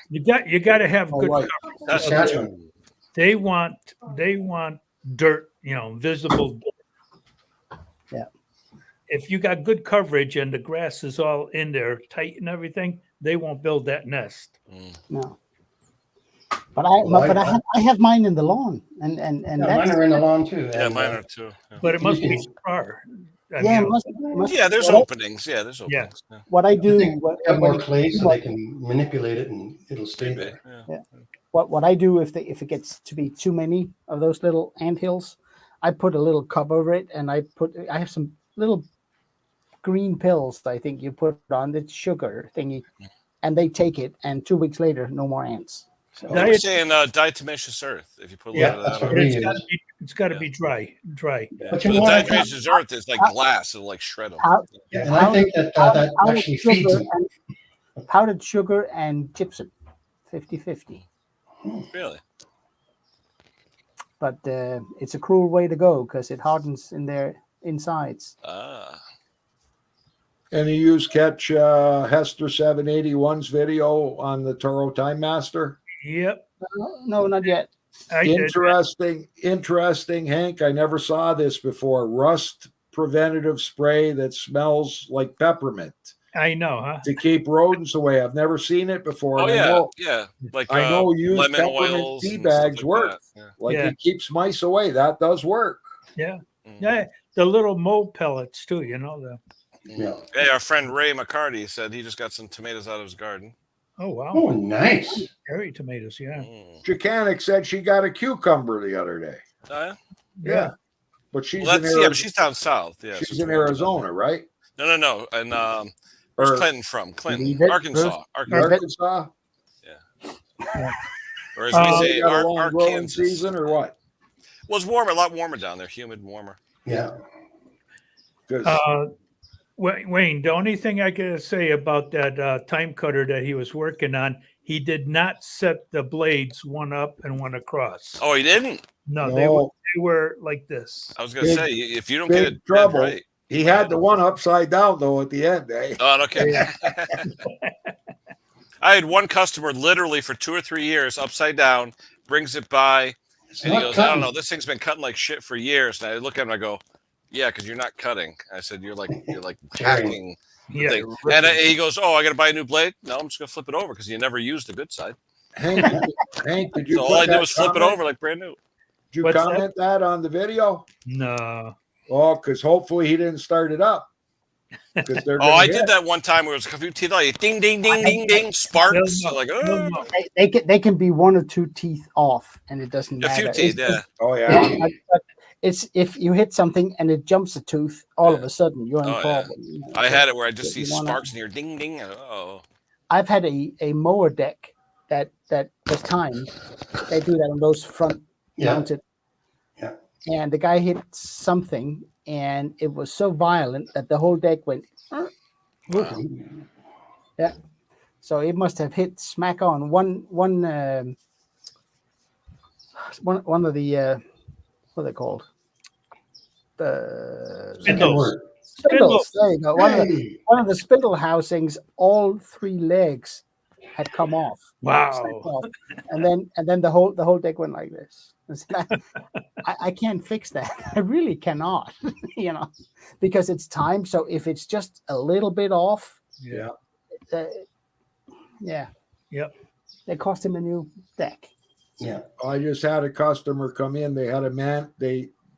Speaker 3: you got to have
Speaker 5: All
Speaker 3: good
Speaker 5: right.
Speaker 3: coverage.
Speaker 1: That's
Speaker 4: Saskatchewan.
Speaker 3: They want dirt, visible dirt.
Speaker 2: Yeah.
Speaker 3: If you got good coverage and the grass is all in there tight and everything, they won't build that nest.
Speaker 2: No. But I have mine in the lawn, and
Speaker 4: Yeah,
Speaker 2: that's,
Speaker 4: mine are in the lawn too.
Speaker 1: Yeah,
Speaker 4: and,
Speaker 1: mine are too. Yeah,
Speaker 3: But it must
Speaker 4: You
Speaker 3: be
Speaker 4: can-
Speaker 3: far. I
Speaker 2: yeah,
Speaker 3: mean,
Speaker 2: must
Speaker 1: yeah there's
Speaker 2: what I-
Speaker 1: openings. Yeah, there's
Speaker 3: Yeah.
Speaker 1: openings. Yeah.
Speaker 2: What I
Speaker 4: I
Speaker 2: do,
Speaker 4: think have more clay so
Speaker 2: what-
Speaker 4: they can manipulate it and it'll stay
Speaker 1: Maybe,
Speaker 4: there.
Speaker 1: yeah.
Speaker 2: what I do if it gets to be too many of those little anthills, I put a little cup over it, and I have some little green pills. I think you put on the sugar thingy, and they take it, and 2 weeks later, no more ants. So
Speaker 1: They were saying diatomaceous earth. If you put a
Speaker 4: Yeah,
Speaker 1: little
Speaker 4: that's
Speaker 1: of that
Speaker 4: what
Speaker 1: on.
Speaker 4: we
Speaker 3: it's got to
Speaker 1: Yeah.
Speaker 3: be dry.
Speaker 1: Yeah.
Speaker 4: But
Speaker 1: So
Speaker 4: you
Speaker 1: the
Speaker 4: know what I
Speaker 1: diatomaceous earth is like glass. It'll like shred them.
Speaker 2: Pow-
Speaker 4: Yeah, and I think that that
Speaker 2: powdered
Speaker 4: actually feeds them.
Speaker 2: powdered sugar and gypsum, 50-50.
Speaker 1: Really?
Speaker 2: But it's a cruel way to go because it hardens in their insides.
Speaker 1: Ah.
Speaker 5: And you catch Hester 781's video on the Toro Time Master?
Speaker 3: Yep.
Speaker 2: No, not yet.
Speaker 3: I did.
Speaker 5: Interesting, Hank. I never saw this before. Rust preventative spray that smells like peppermint
Speaker 3: I know, huh?
Speaker 5: to keep rodents away. I've never seen it before.
Speaker 1: Oh
Speaker 5: and
Speaker 1: yeah, yeah. Like
Speaker 5: I know used
Speaker 1: lemon
Speaker 5: peppermint
Speaker 1: oils
Speaker 5: tea
Speaker 1: and stuff
Speaker 5: bags
Speaker 1: like
Speaker 5: work.
Speaker 1: that. Yeah.
Speaker 5: Like
Speaker 3: Yeah.
Speaker 5: it keeps mice away. That does work.
Speaker 1: Mm.
Speaker 3: Yeah. The little mold pellets too, the
Speaker 4: Yeah.
Speaker 1: Hey, our friend Ray McCarty said he just got some tomatoes out of his garden.
Speaker 3: oh wow.
Speaker 4: Oh, nice.
Speaker 3: Cherry tomatoes, yeah.
Speaker 1: Mm.
Speaker 5: Jacanic said she got a cucumber the other day.
Speaker 1: Oh, yeah?
Speaker 5: Yeah. But she's
Speaker 1: Well,
Speaker 5: in
Speaker 1: that's,
Speaker 5: Arizona.
Speaker 1: yeah, but she's down south. Yeah,
Speaker 5: she's
Speaker 1: so
Speaker 5: in
Speaker 1: it's-
Speaker 5: Arizona, right?
Speaker 1: No. And where's
Speaker 5: Or
Speaker 1: Clinton from? Clinton,
Speaker 2: Leave it.
Speaker 1: Arkansas.
Speaker 5: Arkansas?
Speaker 1: Or as we
Speaker 3: Oh,
Speaker 1: say,
Speaker 5: They got a long growing
Speaker 1: Arkansas.
Speaker 5: season or what?
Speaker 1: Well, it's warmer, a lot warmer down there. Humid, warmer.
Speaker 4: Yeah.
Speaker 5: 'Cause
Speaker 3: Wayne, the only thing I can say about that time cutter that he was working on, he did not set the blades one up and one across.
Speaker 1: Oh, he didn't?
Speaker 3: No,
Speaker 5: no,
Speaker 3: they were like this.
Speaker 1: I was going to
Speaker 5: Big-
Speaker 1: say, if you don't
Speaker 5: big
Speaker 1: get it dead
Speaker 5: trouble.
Speaker 1: right.
Speaker 5: he had the one upside down though at the end, eh?
Speaker 1: Oh, okay. I had one customer literally for 2 or 3 years upside down, brings it by,
Speaker 4: It's
Speaker 1: and he
Speaker 4: not
Speaker 1: goes, I don't
Speaker 4: cutting.
Speaker 1: know, this thing's been cutting like shit for years. And I look at him and I go, yeah, because you're not cutting. I said, you're like hacking the
Speaker 3: Yeah.
Speaker 1: thing. And he goes, oh, I got to buy a new blade? No, I'm just going to flip it over because you never used the good side.
Speaker 5: Hank, did you
Speaker 1: So all
Speaker 5: put
Speaker 1: I did
Speaker 5: that
Speaker 1: was flip it
Speaker 5: comment?
Speaker 1: over like brand new.
Speaker 5: Did you
Speaker 3: What's that?
Speaker 5: comment that on the video?
Speaker 3: No.
Speaker 5: Oh, because hopefully he didn't start it up. 'Cause they're
Speaker 1: Oh,
Speaker 5: gonna
Speaker 1: I
Speaker 5: hit.
Speaker 1: did that one time where it was a few teeth, like ding, ding, ding, ding, ding, sparks.
Speaker 3: No,
Speaker 1: Like,
Speaker 3: no,
Speaker 1: oh,
Speaker 3: no.
Speaker 2: They can be 1 or 2 teeth off, and it doesn't
Speaker 1: a
Speaker 2: matter.
Speaker 1: few teeth, yeah.
Speaker 5: Oh yeah.
Speaker 2: But it's if you hit something and it jumps a tooth, all of
Speaker 1: Yeah.
Speaker 2: a sudden you're in
Speaker 1: Oh, yeah.
Speaker 2: trouble.
Speaker 1: I had it where I just see
Speaker 2: You wanna-
Speaker 1: sparks near ding, ding. Oh,
Speaker 2: I've had a mower deck that was timed. They do that on those front
Speaker 4: Yeah.
Speaker 2: mounted.
Speaker 4: Yeah.
Speaker 2: And the guy hit something, and it was so violent that the whole deck went.
Speaker 1: wow.
Speaker 2: Yeah. So it must have hit smack on one of the what are they called? The
Speaker 3: Spindles.
Speaker 2: spindles. There you go.
Speaker 4: Hey.
Speaker 2: One of the spindle housings, all 3 legs had come off.
Speaker 3: Wow.
Speaker 2: Snapped off. And then the whole deck went like this. I said, I can't fix that. I really cannot, because it's time. So if it's just a little bit off,
Speaker 5: Yeah.
Speaker 2: yeah.
Speaker 3: Yep.
Speaker 2: It cost him a new deck.
Speaker 4: Yeah.
Speaker 5: I just had a customer come in. They had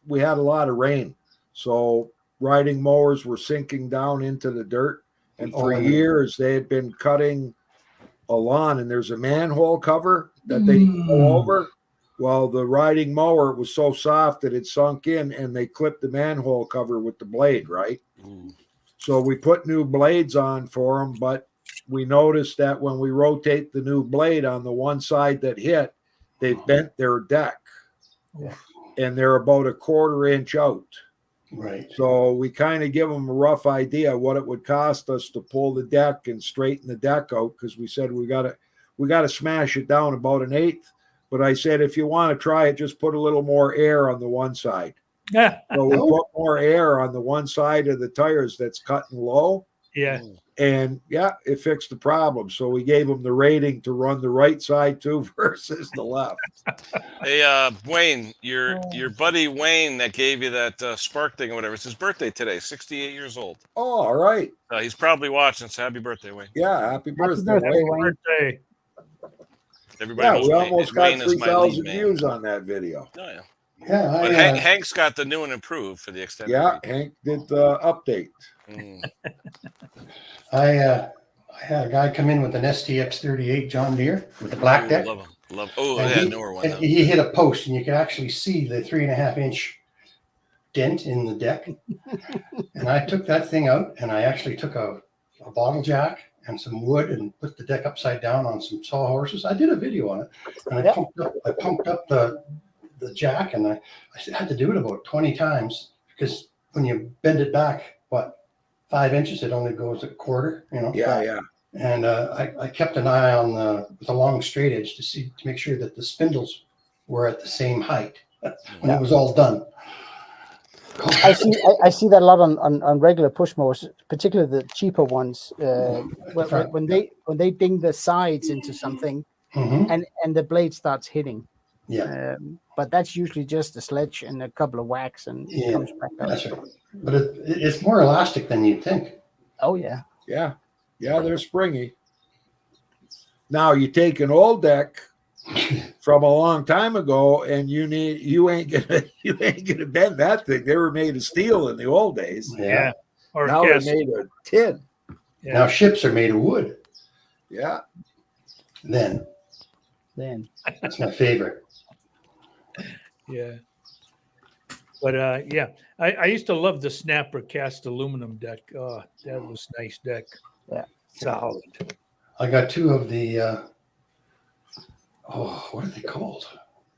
Speaker 5: we had a lot of rain. So riding mowers were sinking down into the dirt. And for
Speaker 4: Oh, yeah.
Speaker 5: years they had been cutting a lawn, and there's a manhole cover that they go over. Well, the riding mower was so soft that it sunk in, and they clipped the manhole cover with the blade, right?
Speaker 1: Ooh.
Speaker 5: So we put new blades on for them, but we noticed that when we rotate the new blade on the one side that hit, they've bent their deck.
Speaker 2: Yeah.
Speaker 5: And they're about a 1/4 inch out.
Speaker 4: Right.
Speaker 5: So we kind of give them a rough idea what it would cost us to pull the deck and straighten the deck out, because we said we gotta smash it down about 1/8. But I said, if you want to try it, just put a little more air on the one side.
Speaker 3: Yeah.
Speaker 5: So we
Speaker 4: Oh.
Speaker 5: put more air on the one side of the tires that's cutting low.
Speaker 3: Yeah.
Speaker 5: And yeah, it fixed the problem. So we gave them the rating to run the right side too versus the left.
Speaker 1: Hey, Wayne, your buddy Wayne that gave you that spark thing or whatever. It's his birthday today. 68 years old.
Speaker 5: Oh, all right.
Speaker 1: He's probably watching. So happy birthday, Wayne.
Speaker 5: Yeah, happy birthday.
Speaker 2: birthday,
Speaker 5: Wayne.
Speaker 2: Wayne.
Speaker 3: Birthday.
Speaker 1: Everybody
Speaker 5: Yeah,
Speaker 1: knows
Speaker 5: we
Speaker 1: Wayne.
Speaker 5: almost got
Speaker 1: Wayne is my lead
Speaker 5: 3,000
Speaker 1: man.
Speaker 5: views on that video.
Speaker 1: Oh, yeah.
Speaker 4: Yeah,
Speaker 1: But Hank's got the new and improved for the extended.
Speaker 5: Yeah,
Speaker 1: reach.
Speaker 5: Hank did the update.
Speaker 1: Mm.
Speaker 4: I had a guy come in with an STX38 John Deere with the black
Speaker 1: Ooh,
Speaker 4: deck.
Speaker 1: love him. Love. Oh,
Speaker 4: And
Speaker 1: yeah,
Speaker 4: he-
Speaker 1: newer one.
Speaker 4: and
Speaker 1: Though.
Speaker 4: he hit a post, and you could actually see the 3.5-inch dent in the deck. And I took that thing out, and I actually took a bottle jack and some wood and put the deck upside down on some sawhorses. I did a video on it, and I
Speaker 2: Yep.
Speaker 4: pumped up the jack, and I had to do it about 20 times because when you bend it back, 5 inches, it only goes a quarter,
Speaker 5: Yeah, yeah.
Speaker 4: And I kept an eye on with a long straight edge to make sure that the spindles were at the same height when it was all done.
Speaker 2: I see that a lot on regular push mowers, particularly the cheaper ones. When they ding the sides into something
Speaker 4: Mhm.
Speaker 2: and the blade starts hitting.
Speaker 4: Yeah,
Speaker 2: But that's usually just a sledge and a couple of whacks and it
Speaker 4: Yeah,
Speaker 2: comes back up.
Speaker 4: that's right. But it's more elastic than you'd think.
Speaker 2: Oh yeah.
Speaker 5: Yeah. Yeah, they're springy. Now you take an old deck from a long time ago and you ain't gonna bend that thing. They were made of steel in the old days.
Speaker 3: Yeah. Or
Speaker 5: Now they're
Speaker 3: cast.
Speaker 5: made of tin.
Speaker 3: Yeah.
Speaker 4: Now ships are made of wood.
Speaker 5: Yeah.
Speaker 2: Then
Speaker 4: That's my favorite.
Speaker 3: Yeah. But yeah, I used to love the Snapper cast aluminum deck. Oh, that was nice deck.
Speaker 2: Yeah.
Speaker 3: Solid.
Speaker 4: I got two of the what are they called?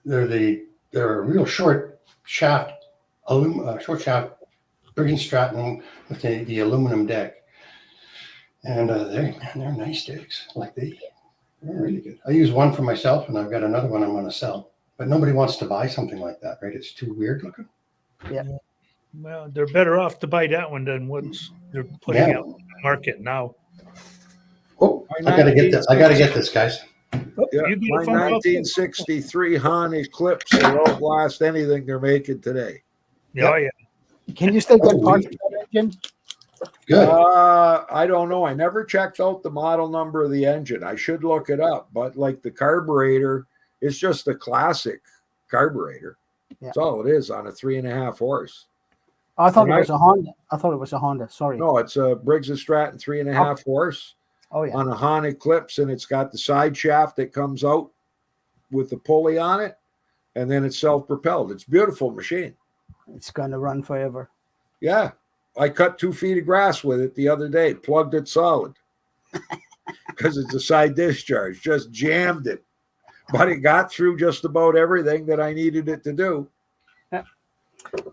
Speaker 4: They're a real short shaft Briggs and Stratton with the aluminum deck. And they're nice decks. They're really good. I use one for myself, and I've got another one I'm going to sell. But nobody wants to buy something like that, right? It's too weird looking.
Speaker 3: Well, they're better off to buy that one than what's they're putting
Speaker 4: Yeah.
Speaker 3: out in the market now.
Speaker 4: Oh, I gotta get this. I gotta get this, guys.
Speaker 3: Oh,
Speaker 5: Yeah.
Speaker 3: you get
Speaker 5: My
Speaker 3: a phone call?
Speaker 5: 1963 Honda Eclipse will outlast anything they're making today.
Speaker 3: Oh yeah.
Speaker 2: can you still get
Speaker 4: Oh,
Speaker 2: parts for that engine?
Speaker 4: Good.
Speaker 5: I don't know. I never checked out the model number of the engine. I should look it up. But like the carburetor, it's just a classic carburetor.
Speaker 2: Yeah.
Speaker 5: That's all it is on a 3.5 horse.
Speaker 2: Oh, I thought it
Speaker 5: Right.
Speaker 2: was a Honda. I thought it was a Honda. Sorry.
Speaker 5: No, it's a Briggs and Stratton 3.5 horse
Speaker 2: Oh yeah.
Speaker 5: on a Honda Eclipse, and it's got the side shaft that comes out with the pulley on it, and then it's self-propelled. It's a beautiful machine.
Speaker 2: It's gonna run forever.
Speaker 5: Yeah. I cut 2 feet of grass with it the other day, plugged it solid because it's a side discharge, just jammed it. But it got through just about everything that I needed it to do.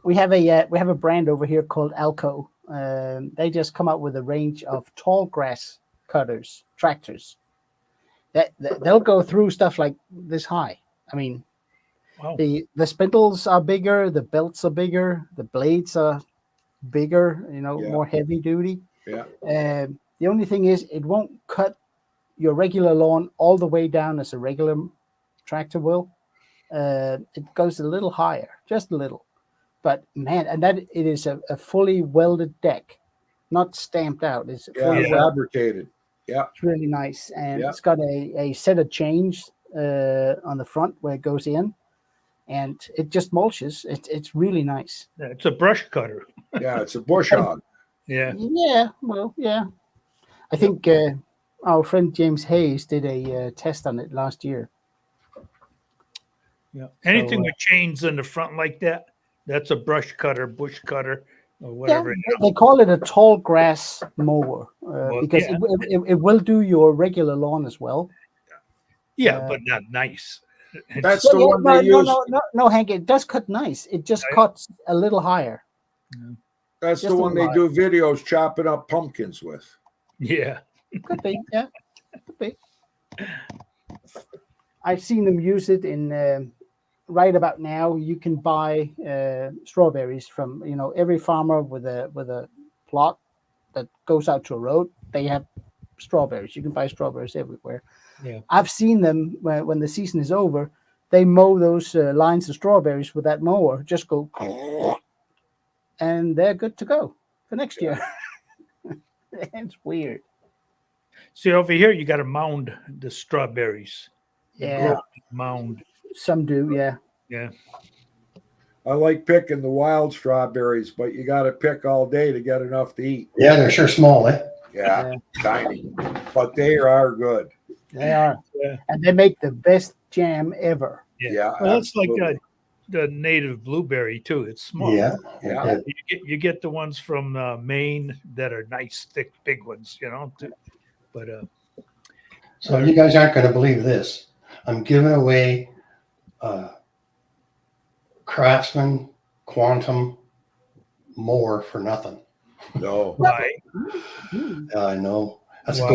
Speaker 2: We have a brand over here called Alco. They just come out with a range of tall grass cutters, tractors. They'll go through stuff like this high. I mean,
Speaker 3: Wow.
Speaker 2: the spindles are bigger, the belts are bigger, the blades are bigger.
Speaker 5: Yeah.
Speaker 2: More heavy duty.
Speaker 5: Yeah.
Speaker 2: The only thing is, it won't cut your regular lawn all the way down as a regular tractor will. It goes a little higher, just a little. But man, and that it is a fully welded deck, not stamped out. It's
Speaker 5: Yeah,
Speaker 2: fully welded.
Speaker 5: fabricated.
Speaker 2: It's really nice, and
Speaker 5: Yeah.
Speaker 2: it's got a set of chains on the front where it goes in, and it just mulches. It's really nice.
Speaker 3: Yeah, it's a brush cutter.
Speaker 5: Yeah, it's a bush hog.
Speaker 3: Yeah.
Speaker 2: Yeah, well, yeah. I think our friend James Hayes did a test on it last year.
Speaker 3: Yeah. Anything
Speaker 2: So,
Speaker 3: with chains in the front like that, that's a brush cutter, bush cutter, or
Speaker 2: Yeah,
Speaker 3: whatever.
Speaker 2: they call it a tall grass mower because
Speaker 3: yeah.
Speaker 2: it will do your regular lawn as well.
Speaker 3: Yeah, but not nice.
Speaker 5: That's the one they use.
Speaker 2: No, Hank, it does cut nice. It just
Speaker 3: Right.
Speaker 2: cuts a little higher.
Speaker 5: That's
Speaker 2: just
Speaker 5: the
Speaker 2: a
Speaker 5: one they
Speaker 2: lot.
Speaker 5: do videos chopping up pumpkins with.
Speaker 3: Yeah.
Speaker 2: Could be, yeah, could be. I've seen them use it in right about now, you can buy strawberries from every farmer with a plot that goes out to a road. They have strawberries. You can buy strawberries everywhere.
Speaker 3: Yeah.
Speaker 2: I've seen them when the season is over. They mow those lines of strawberries with that mower. Just go, and they're good to go for next year. It's weird.
Speaker 3: See, over here, you got to mound the strawberries.
Speaker 2: Yeah,
Speaker 3: Mound.
Speaker 2: some do. Yeah.
Speaker 3: Yeah.
Speaker 5: I like picking the wild strawberries, but you got to pick all day to get enough to eat.
Speaker 4: Yeah, they're sure small, eh?
Speaker 5: Yeah, tiny, but they are good.
Speaker 2: They are.
Speaker 3: Yeah.
Speaker 2: And they make the best jam ever.
Speaker 5: Yeah,
Speaker 3: Well, that's like
Speaker 5: absolutely.
Speaker 3: the native blueberry too. It's small.
Speaker 4: Yeah.
Speaker 5: Yeah.
Speaker 3: You get the ones from Maine that are nice, thick, big ones. But
Speaker 4: So you guys aren't going to believe this. I'm giving away Craftsman Quantum mower for nothing.
Speaker 5: No.
Speaker 3: why?
Speaker 4: I know that's
Speaker 3: Wow.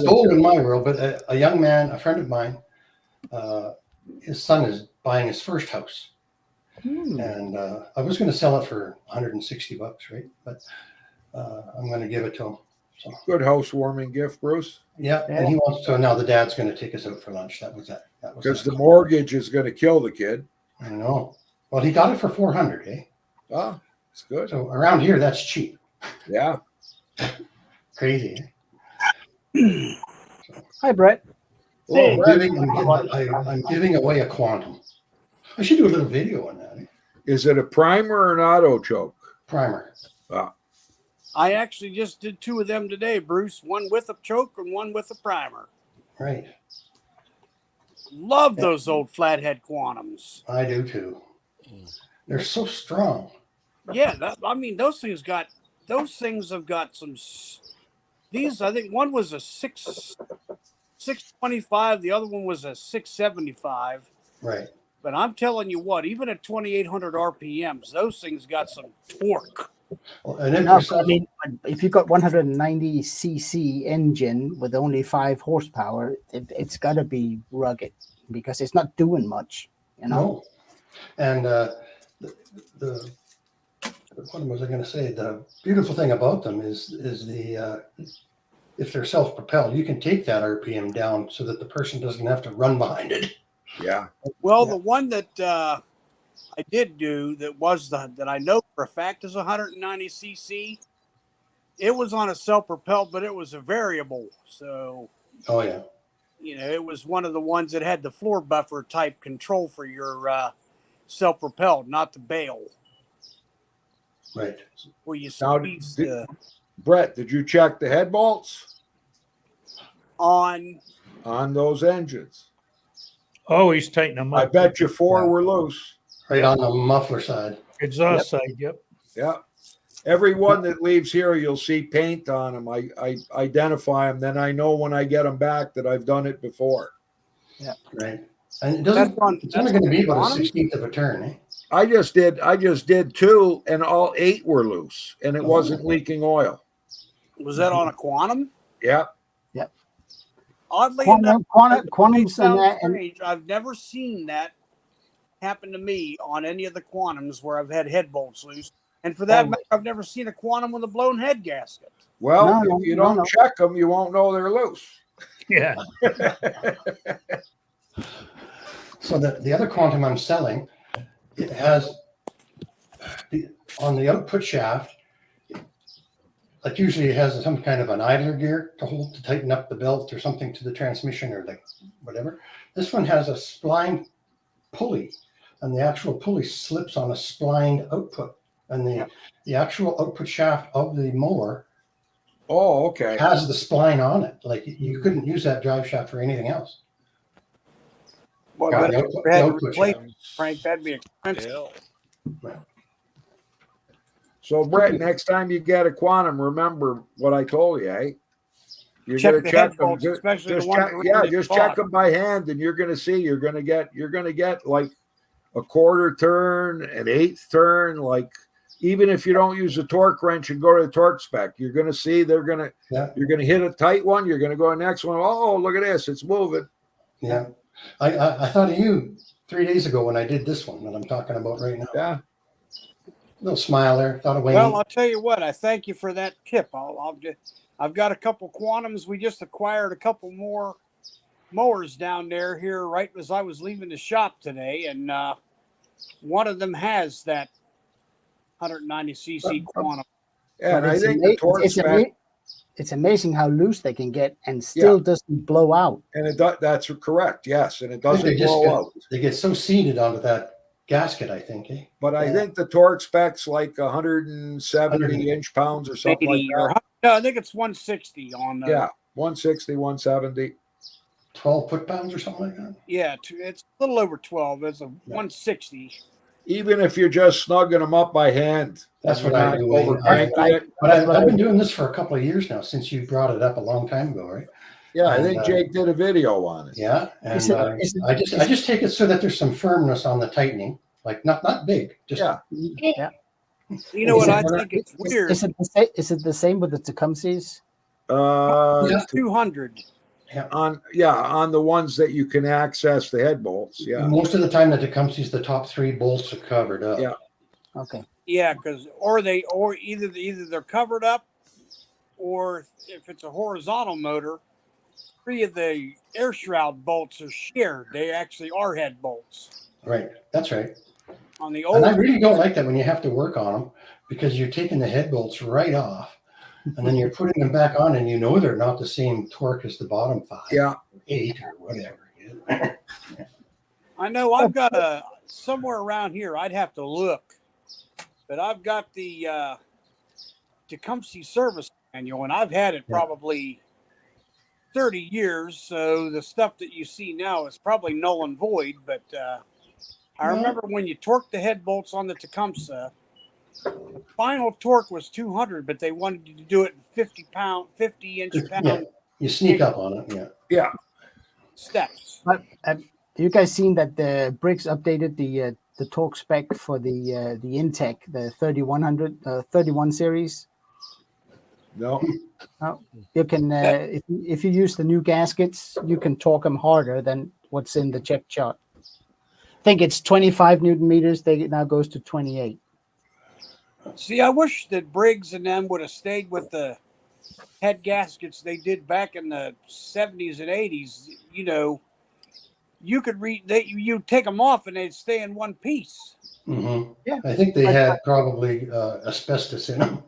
Speaker 4: gold in my world. But a young man, a friend of mine, his son is buying his first house, and I was going to sell it for $160, right? But I'm going to give it to him. So
Speaker 5: Good housewarming gift, Bruce.
Speaker 4: yeah, and he wants to. Now the dad's going to take us out for lunch. That was that.
Speaker 5: Because the mortgage is going to kill the kid.
Speaker 4: I know. Well, he got it for 400, eh?
Speaker 5: Ah, it's good.
Speaker 4: So around here, that's cheap.
Speaker 5: Yeah.
Speaker 4: Crazy. Eh?
Speaker 2: Hi, Brett.
Speaker 4: Oh, I'm giving away a Quantum. I should do a little video on that. Eh?
Speaker 5: Is it a primer or an auto choke?
Speaker 4: Primer.
Speaker 6: I actually just did 2 of them today, Bruce. One with a choke and one with a primer.
Speaker 4: Right.
Speaker 6: Love those old flathead Quantums.
Speaker 4: I do too. They're so strong.
Speaker 6: Yeah, those things have got some. These, I think, one was a 625, the other one was a 675.
Speaker 4: Right.
Speaker 6: But I'm telling you what, even at 2,800 RPMs, those things got some torque.
Speaker 4: Well, and then
Speaker 2: No,
Speaker 4: for
Speaker 2: I mean, if you've got 190 cc engine with only 5 horsepower, it's got to be rugged because it's not doing much.
Speaker 4: no. And the what was I going to say? The beautiful thing about them is the if they're self-propelled, you can take that RPM down so that the person doesn't have to run behind it.
Speaker 5: Yeah.
Speaker 6: Well,
Speaker 4: Yeah.
Speaker 6: the one that I did do that I know for a fact is 190 cc. It was on a self-propelled, but it was a variable. So,
Speaker 4: Oh yeah.
Speaker 6: it was one of the ones that had the floor buffer type control for your self-propelled, not the bail,
Speaker 4: Right.
Speaker 6: where you
Speaker 5: Now,
Speaker 6: squeeze
Speaker 5: Brett, did you check the head bolts
Speaker 6: on.
Speaker 5: on those engines?
Speaker 3: Oh, he's tightening them
Speaker 5: I
Speaker 3: up.
Speaker 5: bet you 4 were loose.
Speaker 4: Right on the muffler side.
Speaker 3: Exhaust side. Yep.
Speaker 5: Yeah. Every one that leaves here, you'll see paint on them. I identify them. Then I know when I get them back that I've done it before.
Speaker 4: Right. And it doesn't. It's only going to be about a 16th of a turn, eh?
Speaker 5: I just did 2 and all 8 were loose and it wasn't leaking oil.
Speaker 6: Was that on a Quantum?
Speaker 5: Yeah.
Speaker 6: Oddly enough,
Speaker 2: Quantums and
Speaker 6: sounds
Speaker 2: that, and
Speaker 6: strange. I've never seen that happen to me on any of the Quantums where I've had head bolts loose. And for that matter, I've never seen a Quantum with a blown head gasket.
Speaker 5: Well,
Speaker 2: No,
Speaker 5: if you
Speaker 2: no,
Speaker 5: don't
Speaker 2: no.
Speaker 5: check them, you won't know they're loose.
Speaker 3: Yeah.
Speaker 4: So the other Quantum I'm selling, it has on the output shaft, like usually it has some kind of an idler gear to tighten up the belt or something to the transmission or like whatever. This one has a splined pulley, and the actual pulley slips on a splined output, and the actual output shaft of the mower
Speaker 5: Oh, okay.
Speaker 4: has the spline on it. Like you couldn't use that drive shaft for anything else.
Speaker 6: Well,
Speaker 4: Yeah,
Speaker 6: but
Speaker 4: the
Speaker 6: if
Speaker 4: output-
Speaker 6: you had
Speaker 4: the
Speaker 6: to
Speaker 4: output
Speaker 6: replace
Speaker 4: shaft.
Speaker 6: it, Frank, that'd be expensive.
Speaker 5: So, Brett, next time you get a Quantum, remember what I told you, eh? You're
Speaker 6: Check
Speaker 5: gonna
Speaker 6: the
Speaker 5: check
Speaker 6: head
Speaker 5: them.
Speaker 6: bolts, especially the
Speaker 5: Just
Speaker 6: ones
Speaker 5: check,
Speaker 6: that
Speaker 5: yeah,
Speaker 6: really
Speaker 5: just
Speaker 6: spot.
Speaker 5: check them by hand, and you're gonna see. You're gonna get like a quarter turn, an eighth turn. Like even if you don't use a torque wrench and go to the torque spec, you're gonna see you're gonna hit a tight one. You're gonna go to the next one. Oh, look at this, it's moving.
Speaker 4: Yeah. I thought of you, 3 days ago when I did this one that I'm talking about right now.
Speaker 5: Yeah.
Speaker 4: Little smile there. Thought of Wayne.
Speaker 6: Well, I'll tell you what. I thank you for that tip. I've got a couple Quantums. We just acquired a couple more mowers down there here right as I was leaving the shop today, and one of them has that 190cc Quantum.
Speaker 5: Yeah, and
Speaker 2: But
Speaker 5: I
Speaker 2: it's
Speaker 5: think the torque
Speaker 2: it's,
Speaker 5: spec,
Speaker 2: it's amazing how loose they can get and still doesn't blow out.
Speaker 5: and that's correct. Yes, and it
Speaker 4: I think
Speaker 5: doesn't blow out.
Speaker 4: they get so seated onto that gasket, I think. Eh?
Speaker 5: But I
Speaker 4: Yeah.
Speaker 5: think the torque spec's like 170 inch-pounds or something like
Speaker 6: 80
Speaker 5: that.
Speaker 6: or no, I think it's 160 on the
Speaker 5: Yeah, 160, 170.
Speaker 4: 12 foot-pounds or something like that.
Speaker 6: yeah. It's a little over 12. It's a 160.
Speaker 5: Even if you're just snugging them up by hand.
Speaker 4: That's
Speaker 5: and
Speaker 4: what
Speaker 5: you're
Speaker 4: I
Speaker 5: not
Speaker 4: do, Wayne.
Speaker 5: over-cranking it.
Speaker 4: But I've been doing this for a couple of years now since you brought it up a long time ago, right?
Speaker 5: Yeah, I
Speaker 4: And,
Speaker 5: think Jake did a video on it.
Speaker 4: Yeah, and
Speaker 2: Is it-
Speaker 4: I just take it so that there's some firmness on the tightening, like not big, just
Speaker 5: Yeah.
Speaker 2: Yeah.
Speaker 6: You know what I
Speaker 2: Is it-
Speaker 6: think it's weird?
Speaker 2: Is it the same with the Tecumsehs?
Speaker 4: Yeah.
Speaker 6: 200.
Speaker 5: On the ones that you can access the head bolts. Yeah.
Speaker 4: Most of the time that it comes, the top 3 bolts are covered up.
Speaker 5: Yeah.
Speaker 2: Okay.
Speaker 6: Yeah, because or either they're covered up, or if it's a horizontal motor, 3 of the air shroud bolts are shared. They actually are head bolts.
Speaker 4: Right, that's right.
Speaker 6: On the
Speaker 4: And I
Speaker 6: old,
Speaker 4: really don't like that when you have to work on them because you're taking the head bolts right off and then you're putting them back on and you know they're not the same torque as the bottom 5,
Speaker 5: Yeah.
Speaker 4: 8 or whatever.
Speaker 6: I know I've got a somewhere around here. I'd have to look, but I've got the Tecumseh service manual, and I've had it probably 30 years. So the stuff that you see now is probably null and void. But I remember when you torqued the head bolts on the Tecumseh, final torque was 200, but they wanted you to do it in 50 inch
Speaker 4: Yeah.
Speaker 6: pound
Speaker 4: You sneak up on it, yeah.
Speaker 5: Yeah.
Speaker 6: steps.
Speaker 2: But you guys seen that the Briggs updated the torque spec for the Intech, the 31 series?
Speaker 5: No.
Speaker 2: You can if you use the new gaskets, you can torque them harder than what's in the check chart. I think it's 25 Newton meters. It now goes to 28.
Speaker 6: See, I wish that Briggs and them would have stayed with the head gaskets they did back in the 70s and 80s. You know, you could you take them off and they'd stay in one piece.
Speaker 4: Mm-hmm.
Speaker 2: Yeah.
Speaker 4: I think they had probably asbestos in them.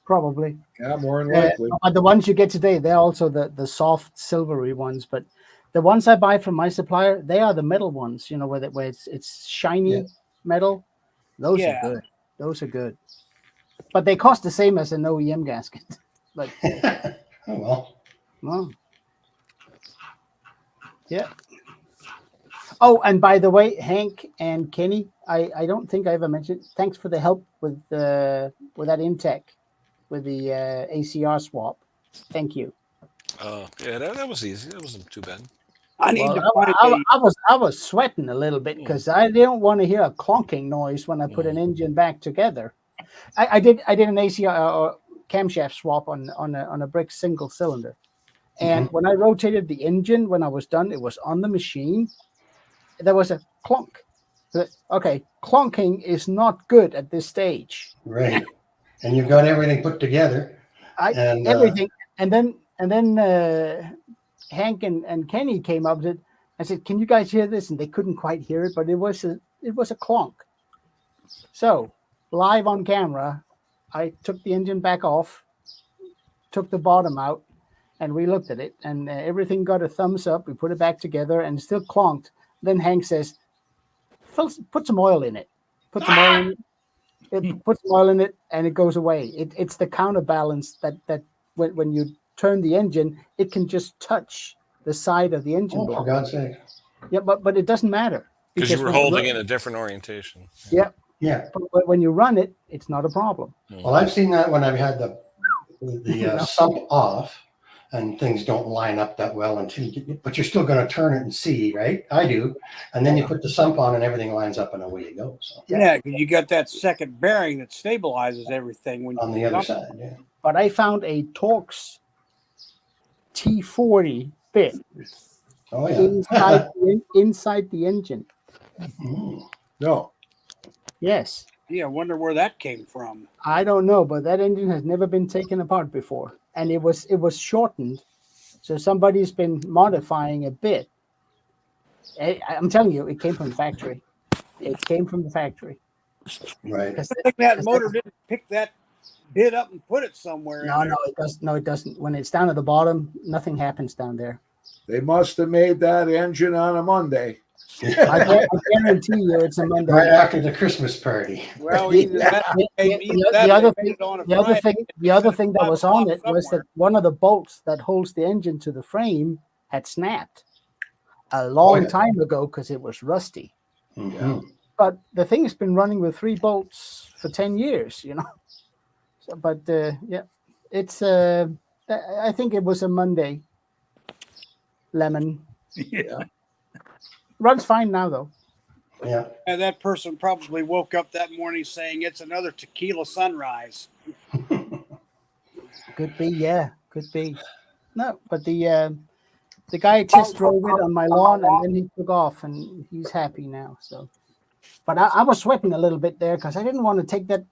Speaker 2: Probably.
Speaker 5: Yeah, more than likely.
Speaker 2: But the ones you get today, they're also the soft silvery ones. But the ones I buy from my supplier, they are the metal ones. You know, where it's shiny metal. Those
Speaker 6: Yeah.
Speaker 2: are good. Those are good. But they cost the same as an OEM gasket. But
Speaker 4: Oh, well.
Speaker 2: Yeah. Oh, and by the way, Hank and Kenny, I don't think I ever mentioned. Thanks for the help with that Intech, with the ACR swap. Thank you.
Speaker 1: Yeah, that was easy. That wasn't too bad.
Speaker 6: I need to find
Speaker 2: I was sweating a little bit because I didn't want to hear a clonking noise when I put an engine back together. I did an ACR or camshaft swap on a Briggs single cylinder, and when I rotated the engine, when I was done, it was on the machine. There was a clonk. Okay, clonking is not good at this stage.
Speaker 4: Right. And you've got everything put together.
Speaker 2: Everything, and then Hank and Kenny came up and I said, "Can you guys hear this?" And they couldn't quite hear it, but it was a clonk. So live on camera, I took the engine back off, took the bottom out, and we looked at it, and everything got a thumbs up. We put it back together, and it still clonked. Then Hank says, "Put some oil in it. Put some oil in it. It puts oil in it, and it goes away. It's the counterbalance that when you turn the engine, it can just touch the side of the engine
Speaker 4: Oh,
Speaker 2: block.
Speaker 4: for God's sake.
Speaker 2: Yeah, but it doesn't matter
Speaker 1: Because you were
Speaker 2: when you
Speaker 1: holding
Speaker 2: run-
Speaker 1: in a different orientation.
Speaker 2: Yeah,
Speaker 4: Yeah.
Speaker 2: but when you run it, it's not a problem.
Speaker 4: Well, I've seen that when I've had the sump off and things don't line up that well until you get, but you're still going to turn it and see, right? I do. And then you put the sump on and everything lines up and away you go. So
Speaker 6: Yeah, because you got that second bearing that stabilizes everything when
Speaker 4: on the other side, yeah.
Speaker 2: But I found a Torx T40 bit
Speaker 4: Oh, yeah.
Speaker 2: inside the engine.
Speaker 4: Mm.
Speaker 5: No.
Speaker 2: Yes.
Speaker 6: Yeah, I wonder where that came from.
Speaker 2: I don't know, but that engine has never been taken apart before, and it was shortened, so somebody's been modifying a bit. I'm telling you, it came from the factory. It came from the factory.
Speaker 4: Right.
Speaker 2: 'Cause
Speaker 6: I think that motor didn't pick that bit up and put it somewhere. in
Speaker 2: No,
Speaker 6: there.
Speaker 2: no, it doesn't. No, it doesn't. When it's down at the bottom, nothing happens down there.
Speaker 5: They must have made that engine on a Monday.
Speaker 2: I guarantee you, it's a Monday.
Speaker 4: Right after the Christmas party.
Speaker 6: Well,
Speaker 2: The-
Speaker 6: either that,
Speaker 2: the-
Speaker 6: either
Speaker 2: the
Speaker 6: that
Speaker 2: other
Speaker 6: or they made
Speaker 2: thing-
Speaker 6: it on a
Speaker 2: The other
Speaker 6: Friday.
Speaker 2: thing, the other thing that
Speaker 6: 5
Speaker 2: was on
Speaker 6: o'clock
Speaker 2: it was that
Speaker 6: somewhere.
Speaker 2: one of the bolts that holds the engine to the frame had snapped a long
Speaker 4: yeah.
Speaker 2: time ago because it was rusty.
Speaker 4: Mhm.
Speaker 2: But the thing has been running with 3 bolts for 10 years, you know. So, but yeah, it's. I think it was a Monday. Lemon
Speaker 3: Yeah.
Speaker 2: runs fine now though.
Speaker 4: Yeah.
Speaker 6: And that person probably woke up that morning saying it's another tequila sunrise.
Speaker 2: Could be, yeah, could be. No, but the guy test drove it on my lawn and then he took off and he's happy now. So, but I was sweating a little bit there because I didn't want to take that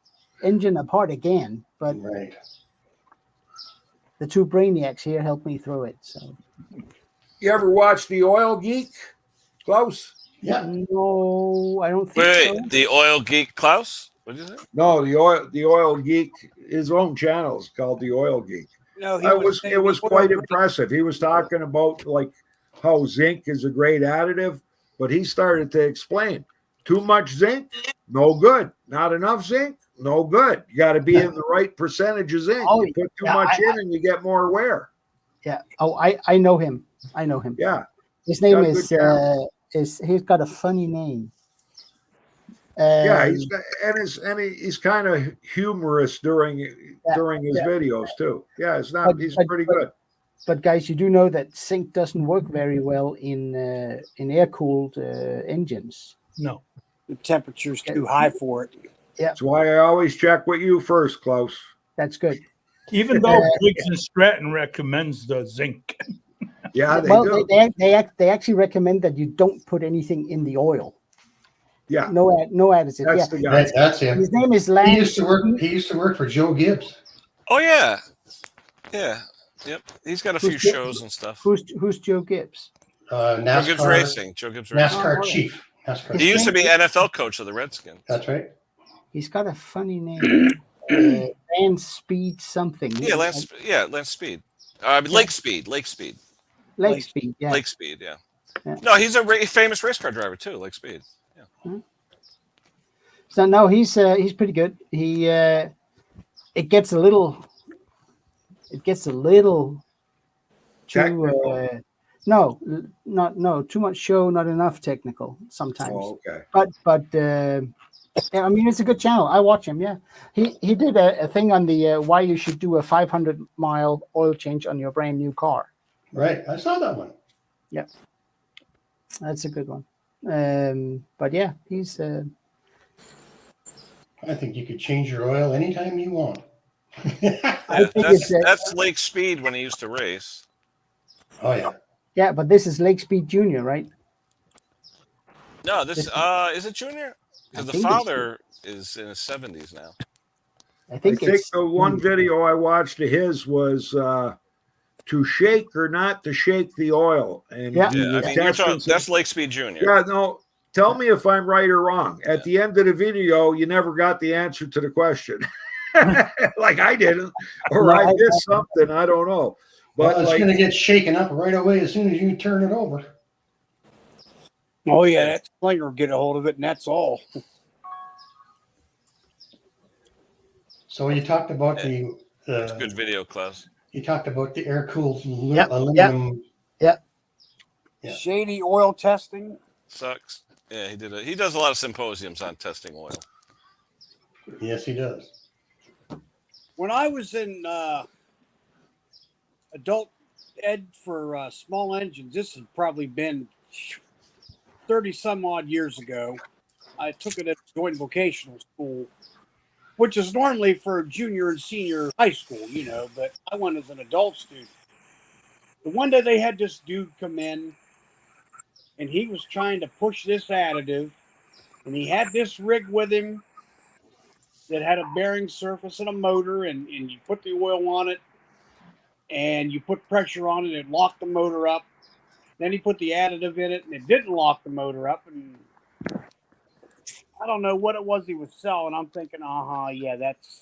Speaker 2: engine apart again. But
Speaker 4: Right.
Speaker 2: the 2 brainiacs here helped me through it. So
Speaker 5: You ever watch The Oil Geek, Klaus?
Speaker 2: Mm.
Speaker 4: Yeah.
Speaker 2: no, I don't think
Speaker 1: Wait,
Speaker 2: so.
Speaker 1: the oil geek Klaus? What did you say?
Speaker 5: No, the Oil Geek, his own channel is called The Oil Geek.
Speaker 6: No,
Speaker 5: It was quite impressive. He was talking about like how zinc is a great additive, but he started to explain too much zinc, no good. Not enough zinc, no good. You got to be in the right percentage of zinc.
Speaker 2: Oh,
Speaker 5: You put too
Speaker 2: yeah,
Speaker 5: much in and you get more wear.
Speaker 2: Yeah. Oh, I know him. I know him.
Speaker 5: Yeah.
Speaker 2: His name
Speaker 5: Got a good channel.
Speaker 2: is he's got a funny name.
Speaker 5: Yeah,
Speaker 2: Um,
Speaker 5: he's kind of humorous during his
Speaker 2: yeah.
Speaker 5: videos too. Yeah, he's pretty good.
Speaker 2: But guys, you do know that zinc doesn't work very well in air-cooled engines.
Speaker 3: No.
Speaker 6: The temperature's too high for it.
Speaker 5: That's why I always check with you first, Klaus.
Speaker 2: That's good.
Speaker 3: Even though Briggs and Stratton recommends the zinc.
Speaker 5: Yeah, they
Speaker 2: well,
Speaker 5: do.
Speaker 2: they actually recommend that you don't put anything in the oil.
Speaker 5: Yeah,
Speaker 2: No additive.
Speaker 5: that's
Speaker 2: Yeah.
Speaker 5: the guy.
Speaker 4: That's him.
Speaker 2: His name is Lance.
Speaker 4: He used to work for Joe Gibbs.
Speaker 1: Oh yeah, yeah, yep. He's got a few
Speaker 2: Who's Joe-
Speaker 1: shows and stuff.
Speaker 2: Who's Joe Gibbs?
Speaker 1: Joe Gibbs
Speaker 4: NASCAR
Speaker 1: Racing. Joe Gibbs Racing.
Speaker 4: NASCAR
Speaker 2: Oh,
Speaker 4: chief. NASCAR.
Speaker 1: He used to be NFL coach of the Redskins.
Speaker 4: That's right.
Speaker 2: He's got a funny name. Lance Speed something.
Speaker 1: Yeah, Lance Speed. Lake Speed.
Speaker 2: Lake Speed. Yeah.
Speaker 1: Lake Speed. Yeah.
Speaker 2: Yeah.
Speaker 1: No, he's a famous race car driver too. Lake Speed.
Speaker 2: So no, he's pretty good. He it gets a little too
Speaker 5: Technical.
Speaker 2: no too much show, not enough technical sometimes.
Speaker 5: Oh, okay.
Speaker 2: But yeah, I mean it's a good channel. I watch him. Yeah, he did a thing on the why you should do a 500-mile oil change on your brand new car.
Speaker 4: Right. I saw that one.
Speaker 2: That's a good one. But yeah, he's
Speaker 4: I think you could change your oil anytime you want.
Speaker 2: I think
Speaker 1: That's Lake Speed when he used to race.
Speaker 4: Oh yeah.
Speaker 2: yeah, but this is Lake Speed Junior, right?
Speaker 1: No, this is it Junior? Because the
Speaker 2: think it's-
Speaker 1: father is in his 70s now.
Speaker 2: I
Speaker 5: I
Speaker 2: think
Speaker 5: think
Speaker 2: it's
Speaker 5: the one video I watched of his was to shake or not to shake the oil. And
Speaker 2: Yeah.
Speaker 5: he
Speaker 1: Yeah, I
Speaker 5: was
Speaker 1: mean you're
Speaker 5: testing
Speaker 1: talking,
Speaker 5: some-
Speaker 1: that's Lake Speed Junior.
Speaker 5: Yeah, no. Tell me if I'm right or wrong. At the end of the video, you never got the answer to the question. Like I didn't, or
Speaker 2: No,
Speaker 5: I
Speaker 2: I-
Speaker 5: missed something. I don't know. But
Speaker 4: Well, it's
Speaker 5: like,
Speaker 4: going to get shaken up right away as soon as you turn it over.
Speaker 6: Oh yeah, that slinger will get a hold of it, and that's all.
Speaker 4: So you talked about
Speaker 1: It's a
Speaker 4: the
Speaker 1: good video, Klaus.
Speaker 4: you talked about the air cooled
Speaker 2: Yep,
Speaker 4: aluminum. Yeah.
Speaker 6: Shady oil testing.
Speaker 1: Sucks. Yeah, he does a lot of symposiums on testing oil.
Speaker 4: Yes, he does.
Speaker 6: When I was in adult ed for small engines, this has probably been 30 some odd years ago. I took it at joint vocational school, which is normally for junior and senior high school, you know, but I went as an adult student. The one day they had this dude come in and he was trying to push this additive, and he had this rig with him that had a bearing surface and a motor, and you put the oil on it, and you put pressure on it, and it locked the motor up. Then he put the additive in it, and it didn't lock the motor up. And I don't know what it was he was selling. I'm thinking, yeah, that's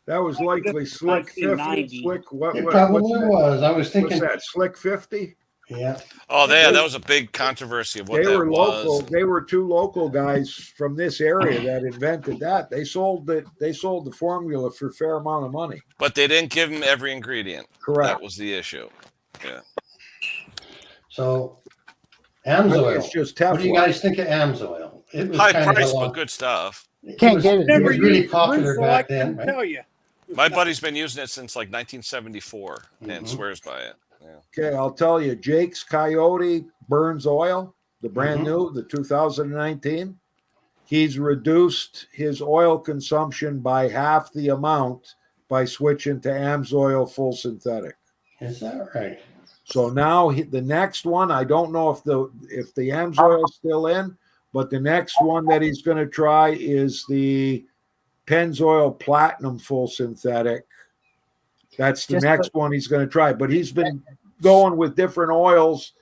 Speaker 5: That was likely Slick 50.
Speaker 6: 1990.
Speaker 5: Slick, what?
Speaker 4: It
Speaker 5: what
Speaker 4: probably
Speaker 5: what's that?
Speaker 4: was. I was
Speaker 5: What's
Speaker 4: thinking,
Speaker 5: that? Slick 50?
Speaker 4: yeah,
Speaker 1: Oh, that was a big controversy of what
Speaker 5: They
Speaker 1: that
Speaker 5: were
Speaker 1: was.
Speaker 5: local. They were two local guys from this area that invented that. They sold it. They sold the formula for a fair amount of money.
Speaker 1: But they didn't give him every ingredient.
Speaker 5: Correct.
Speaker 1: That was the issue.
Speaker 4: so
Speaker 5: I think
Speaker 4: Amsoil.
Speaker 5: it's just
Speaker 4: What do you
Speaker 5: Teflon.
Speaker 4: guys think of Amsoil? It was
Speaker 1: High
Speaker 4: kind
Speaker 1: price,
Speaker 4: of
Speaker 1: but good stuff.
Speaker 2: Can't get it.
Speaker 4: It
Speaker 6: never
Speaker 4: was really
Speaker 6: used
Speaker 4: popular
Speaker 6: Bruce, so I
Speaker 4: back then,
Speaker 6: couldn't
Speaker 4: right?
Speaker 6: tell you.
Speaker 1: My buddy's been using it since like 1974 and
Speaker 4: Mhm.
Speaker 1: swears by it. Yeah.
Speaker 5: Okay, I'll tell you. Jake's Coyote Burns Oil, the brand new, the 2019. He's reduced his oil consumption by half the amount by switching to Amsoil full synthetic.
Speaker 4: Is that right?
Speaker 5: So now the next one, I don't know if the Amsoil is still in, but the next one that he's going to try is the Pennzoil Platinum full synthetic. That's the
Speaker 2: Just
Speaker 5: next one he's going to try. But he's been going with different oils,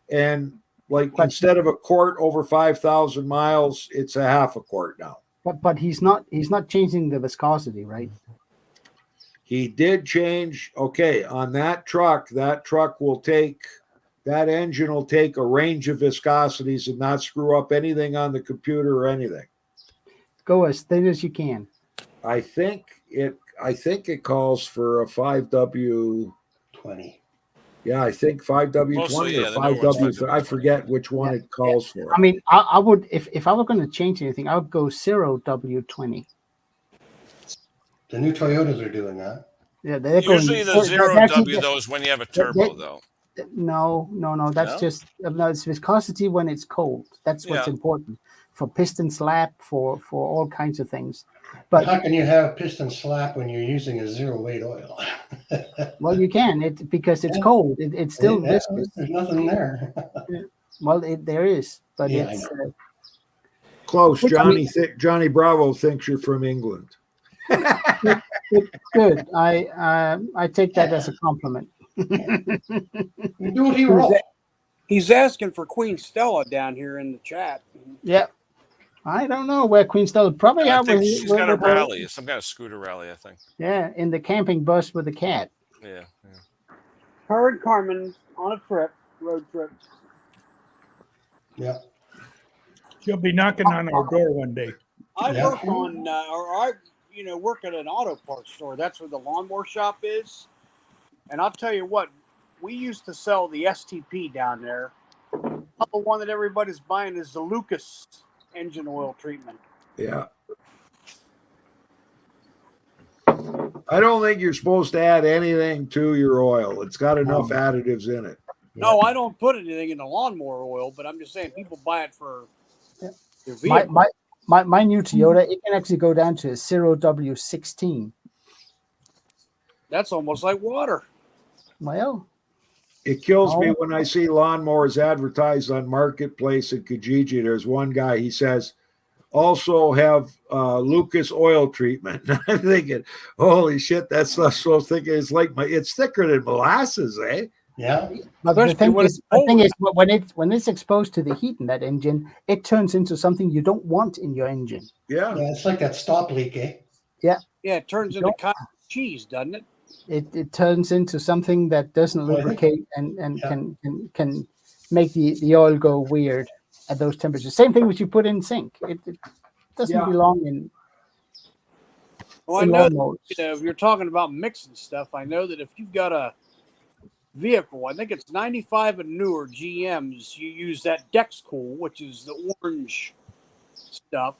Speaker 5: and like
Speaker 2: But-
Speaker 5: instead of a quart over 5,000 miles, it's a half a quart now.
Speaker 2: But he's not changing the viscosity, right?
Speaker 5: He did change. Okay, on that truck will take, that engine will take a range of viscosities and not screw up anything on the computer or anything.
Speaker 2: Go as thin as you can.
Speaker 5: I think it calls for a 5W.
Speaker 4: 20.
Speaker 5: Yeah, I think 5W20
Speaker 1: Mostly, yeah,
Speaker 5: or
Speaker 1: the newer one's
Speaker 5: 5W. I forget which one it calls for.
Speaker 2: I mean, I would if I were going to change anything, I would go 0W20.
Speaker 4: The new Toyotas are doing that.
Speaker 2: Yeah, they're
Speaker 1: Usually
Speaker 2: going,
Speaker 1: the zero
Speaker 2: they're actually-
Speaker 1: W though is when you have a turbo though.
Speaker 2: No. That's
Speaker 1: No?
Speaker 2: just it's viscosity when it's cold. That's what's
Speaker 1: Yeah.
Speaker 2: important for piston slap, for all kinds of things.
Speaker 4: But
Speaker 2: But
Speaker 4: how can you have piston slap when you're using a zero weight oil?
Speaker 2: well, you can because it's
Speaker 4: Yeah.
Speaker 2: cold. It's still
Speaker 4: Yeah,
Speaker 2: viscous.
Speaker 4: there's nothing there.
Speaker 2: Well, there is, but
Speaker 4: Yeah, I
Speaker 2: it's
Speaker 5: Close.
Speaker 2: Which-
Speaker 5: Johnny Bravo thinks you're from England.
Speaker 2: good. I take that as a compliment.
Speaker 4: You do what he wrote.
Speaker 6: He's asking for Queen Stella down here in the chat.
Speaker 2: Yeah. I don't know where Queen Stella probably
Speaker 1: I
Speaker 2: have
Speaker 1: think
Speaker 2: with-
Speaker 1: she's
Speaker 2: with-
Speaker 1: got a
Speaker 2: with her-
Speaker 1: rally, some kind of scooter rally, I think.
Speaker 2: Yeah, in the camping bus with the cat.
Speaker 1: Yeah.
Speaker 6: Her and Carmen on a trip, road trip.
Speaker 4: Yeah.
Speaker 3: She'll be knocking on our door one day.
Speaker 6: I
Speaker 4: Yeah.
Speaker 6: work on, work at an auto parts store. That's where the lawnmower shop is. And I'll tell you what, we used to sell the STP down there. The one that everybody's buying is the Lucas engine oil treatment.
Speaker 5: Yeah. I don't think you're supposed to add anything to your oil. It's got enough additives in it.
Speaker 6: No, I don't put anything in the lawnmower oil, but I'm just saying people buy it for
Speaker 2: Yeah.
Speaker 6: their
Speaker 2: My,
Speaker 6: vehicle.
Speaker 2: my new Toyota, it can actually go down to 0W16.
Speaker 6: That's almost like water.
Speaker 2: Well,
Speaker 5: It kills me
Speaker 2: Oh.
Speaker 5: when I see lawnmowers advertised on Marketplace and Kijiji. There's one guy, he says, also have Lucas oil treatment. I'm thinking, holy shit, that stuff's so thick. It's like it's thicker than molasses, eh?
Speaker 4: Yeah.
Speaker 2: but the
Speaker 6: Especially when
Speaker 2: thing
Speaker 6: it's
Speaker 2: is, when it's exposed to the heat in that engine, it turns into something you don't want in your engine.
Speaker 5: Yeah.
Speaker 4: Yeah, it's like that stop leak, eh?
Speaker 6: Yeah, it turns into
Speaker 2: Don't-
Speaker 6: cottage cheese, doesn't it?
Speaker 2: It turns into something that doesn't
Speaker 4: Well, I think-
Speaker 2: lubricate and
Speaker 4: Yeah.
Speaker 2: can make the oil go weird at those temperatures. Same thing with you put in zinc. It doesn't
Speaker 5: Yeah.
Speaker 2: belong in,
Speaker 6: Well, I
Speaker 2: in
Speaker 6: know,
Speaker 2: lawnmowers.
Speaker 6: if you're talking about mixing stuff, I know that if you've got a vehicle, I think it's 95 and newer GMs, you use that Dexcool, which is the orange stuff.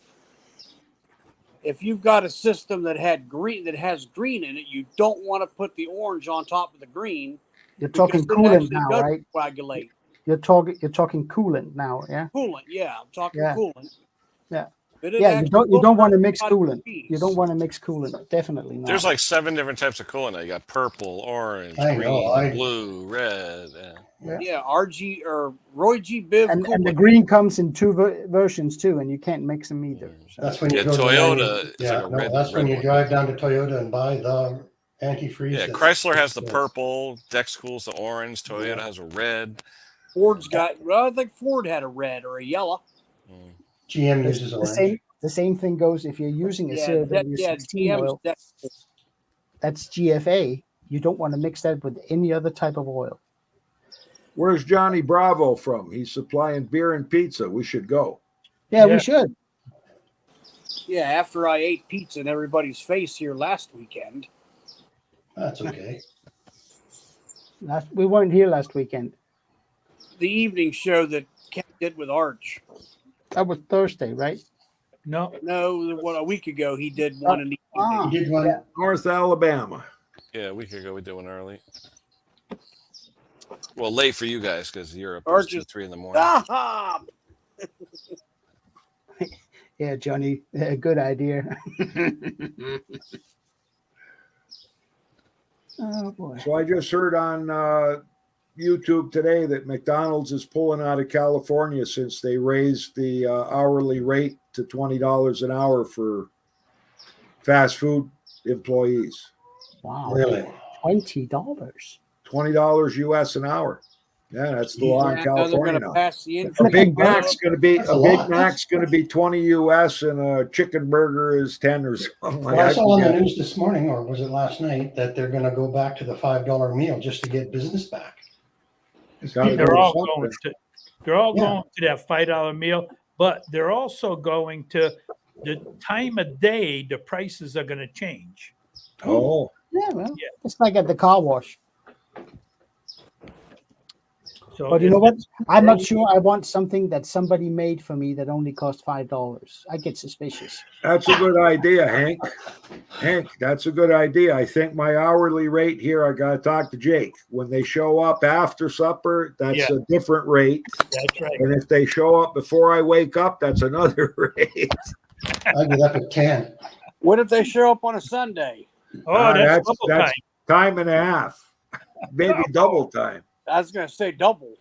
Speaker 6: If you've got a system that has green in it, you don't want to put the orange on top of the green.
Speaker 2: You're talking
Speaker 6: because it
Speaker 2: coolant
Speaker 6: actually
Speaker 2: now,
Speaker 6: does
Speaker 2: right?
Speaker 6: coagulate.
Speaker 2: You're talking coolant now, yeah.
Speaker 6: Coolant, yeah. I'm talking
Speaker 2: Yeah.
Speaker 6: coolant.
Speaker 2: Yeah.
Speaker 6: But it
Speaker 2: Yeah, you
Speaker 6: actually
Speaker 2: don't
Speaker 6: looks
Speaker 2: want to
Speaker 6: like
Speaker 2: mix
Speaker 6: hot
Speaker 2: coolant.
Speaker 6: cheese.
Speaker 2: You don't want to mix coolant. Definitely not.
Speaker 1: There's like 7 different types of coolant. You got purple, orange,
Speaker 4: I know,
Speaker 1: green, blue, red.
Speaker 6: Yeah, RG or Roy G. Biv
Speaker 2: and the
Speaker 6: coolant.
Speaker 2: green comes in two versions too, and you can't mix them either. So.
Speaker 4: That's when you
Speaker 1: Yeah,
Speaker 4: go
Speaker 1: Toyota,
Speaker 4: To,
Speaker 1: it's
Speaker 4: yeah,
Speaker 1: like a
Speaker 4: no,
Speaker 1: red-
Speaker 4: that's when
Speaker 1: red
Speaker 4: you
Speaker 1: one.
Speaker 4: drive down to Toyota and buy the antifreeze.
Speaker 1: Yeah,
Speaker 4: that's-
Speaker 1: Chrysler has the
Speaker 4: yes.
Speaker 1: purple, Dexcool's the orange, Toyota
Speaker 4: Yeah.
Speaker 1: has a red.
Speaker 6: Ford's got. Well, I think Ford had a red or a yellow.
Speaker 1: Mm.
Speaker 4: GM
Speaker 2: It's
Speaker 4: uses
Speaker 2: the
Speaker 4: orange.
Speaker 2: same thing goes if you're using a
Speaker 6: Yeah,
Speaker 2: CW16
Speaker 6: GM's
Speaker 2: oil.
Speaker 6: that.
Speaker 2: That's GFA. You don't want to mix that with any other type of oil.
Speaker 5: Where's Johnny Bravo from? He's supplying beer and pizza. We should go.
Speaker 2: Yeah,
Speaker 3: Yeah.
Speaker 2: we should.
Speaker 6: Yeah, after I ate pizza in everybody's face here last weekend.
Speaker 4: That's okay.
Speaker 2: We weren't here last weekend.
Speaker 6: The evening show that Ken did with Arch.
Speaker 2: That was Thursday, right?
Speaker 3: No,
Speaker 6: No, what a week ago he did one in the
Speaker 2: Ah,
Speaker 4: He did one.
Speaker 2: yeah.
Speaker 5: North Alabama.
Speaker 1: Yeah, a week ago we did one early. Well, late for you guys because Europe
Speaker 6: Or
Speaker 1: is 2,
Speaker 6: just-
Speaker 1: 3 in the morning.
Speaker 6: Ah!
Speaker 2: Yeah, Johnny, good idea. Oh boy.
Speaker 5: So I just heard on YouTube today that McDonald's is pulling out of California since they raised the hourly rate to $20 an hour for fast food employees.
Speaker 2: Wow.
Speaker 4: Really?
Speaker 2: $20.
Speaker 5: $20 US an hour. Yeah, that's the law in
Speaker 6: Yeah, I know they're
Speaker 5: California
Speaker 6: going to
Speaker 5: now.
Speaker 6: pass the
Speaker 5: A
Speaker 6: increase.
Speaker 5: Big Mac's going to be
Speaker 4: That's
Speaker 5: a
Speaker 4: a
Speaker 5: Big
Speaker 4: lot.
Speaker 5: Mac's going to be 20 US and a chicken burger is 10 or something like
Speaker 4: Well, I
Speaker 5: that.
Speaker 4: saw on the news this morning, or was it last night, that they're gonna go back to the $5 meal just to get business back.
Speaker 5: Gotta go
Speaker 3: they're
Speaker 5: to
Speaker 3: all
Speaker 5: something.
Speaker 3: going to. They're all
Speaker 4: Yeah.
Speaker 3: going to that $5 meal, but they're also going to the time of day. The prices are going to change.
Speaker 5: Oh,
Speaker 2: Yeah, well,
Speaker 3: Yeah.
Speaker 2: it's like at the car wash.
Speaker 3: So
Speaker 2: But you know
Speaker 3: it's-
Speaker 2: what? I'm not sure I want something that somebody made for me that only costs $5. I get suspicious.
Speaker 5: that's a good idea, Hank. Hank, that's a good idea. I think my hourly rate here, I got to talk to Jake. When they show up after supper, that's
Speaker 3: Yeah.
Speaker 5: a different rate.
Speaker 3: That's right.
Speaker 5: And if they show up before I wake up, that's another rate.
Speaker 4: I get up at 10.
Speaker 6: What if they show up on a Sunday?
Speaker 3: Oh, that's double
Speaker 5: that's
Speaker 3: time.
Speaker 5: time and a half, maybe double time.
Speaker 6: I was going to say double.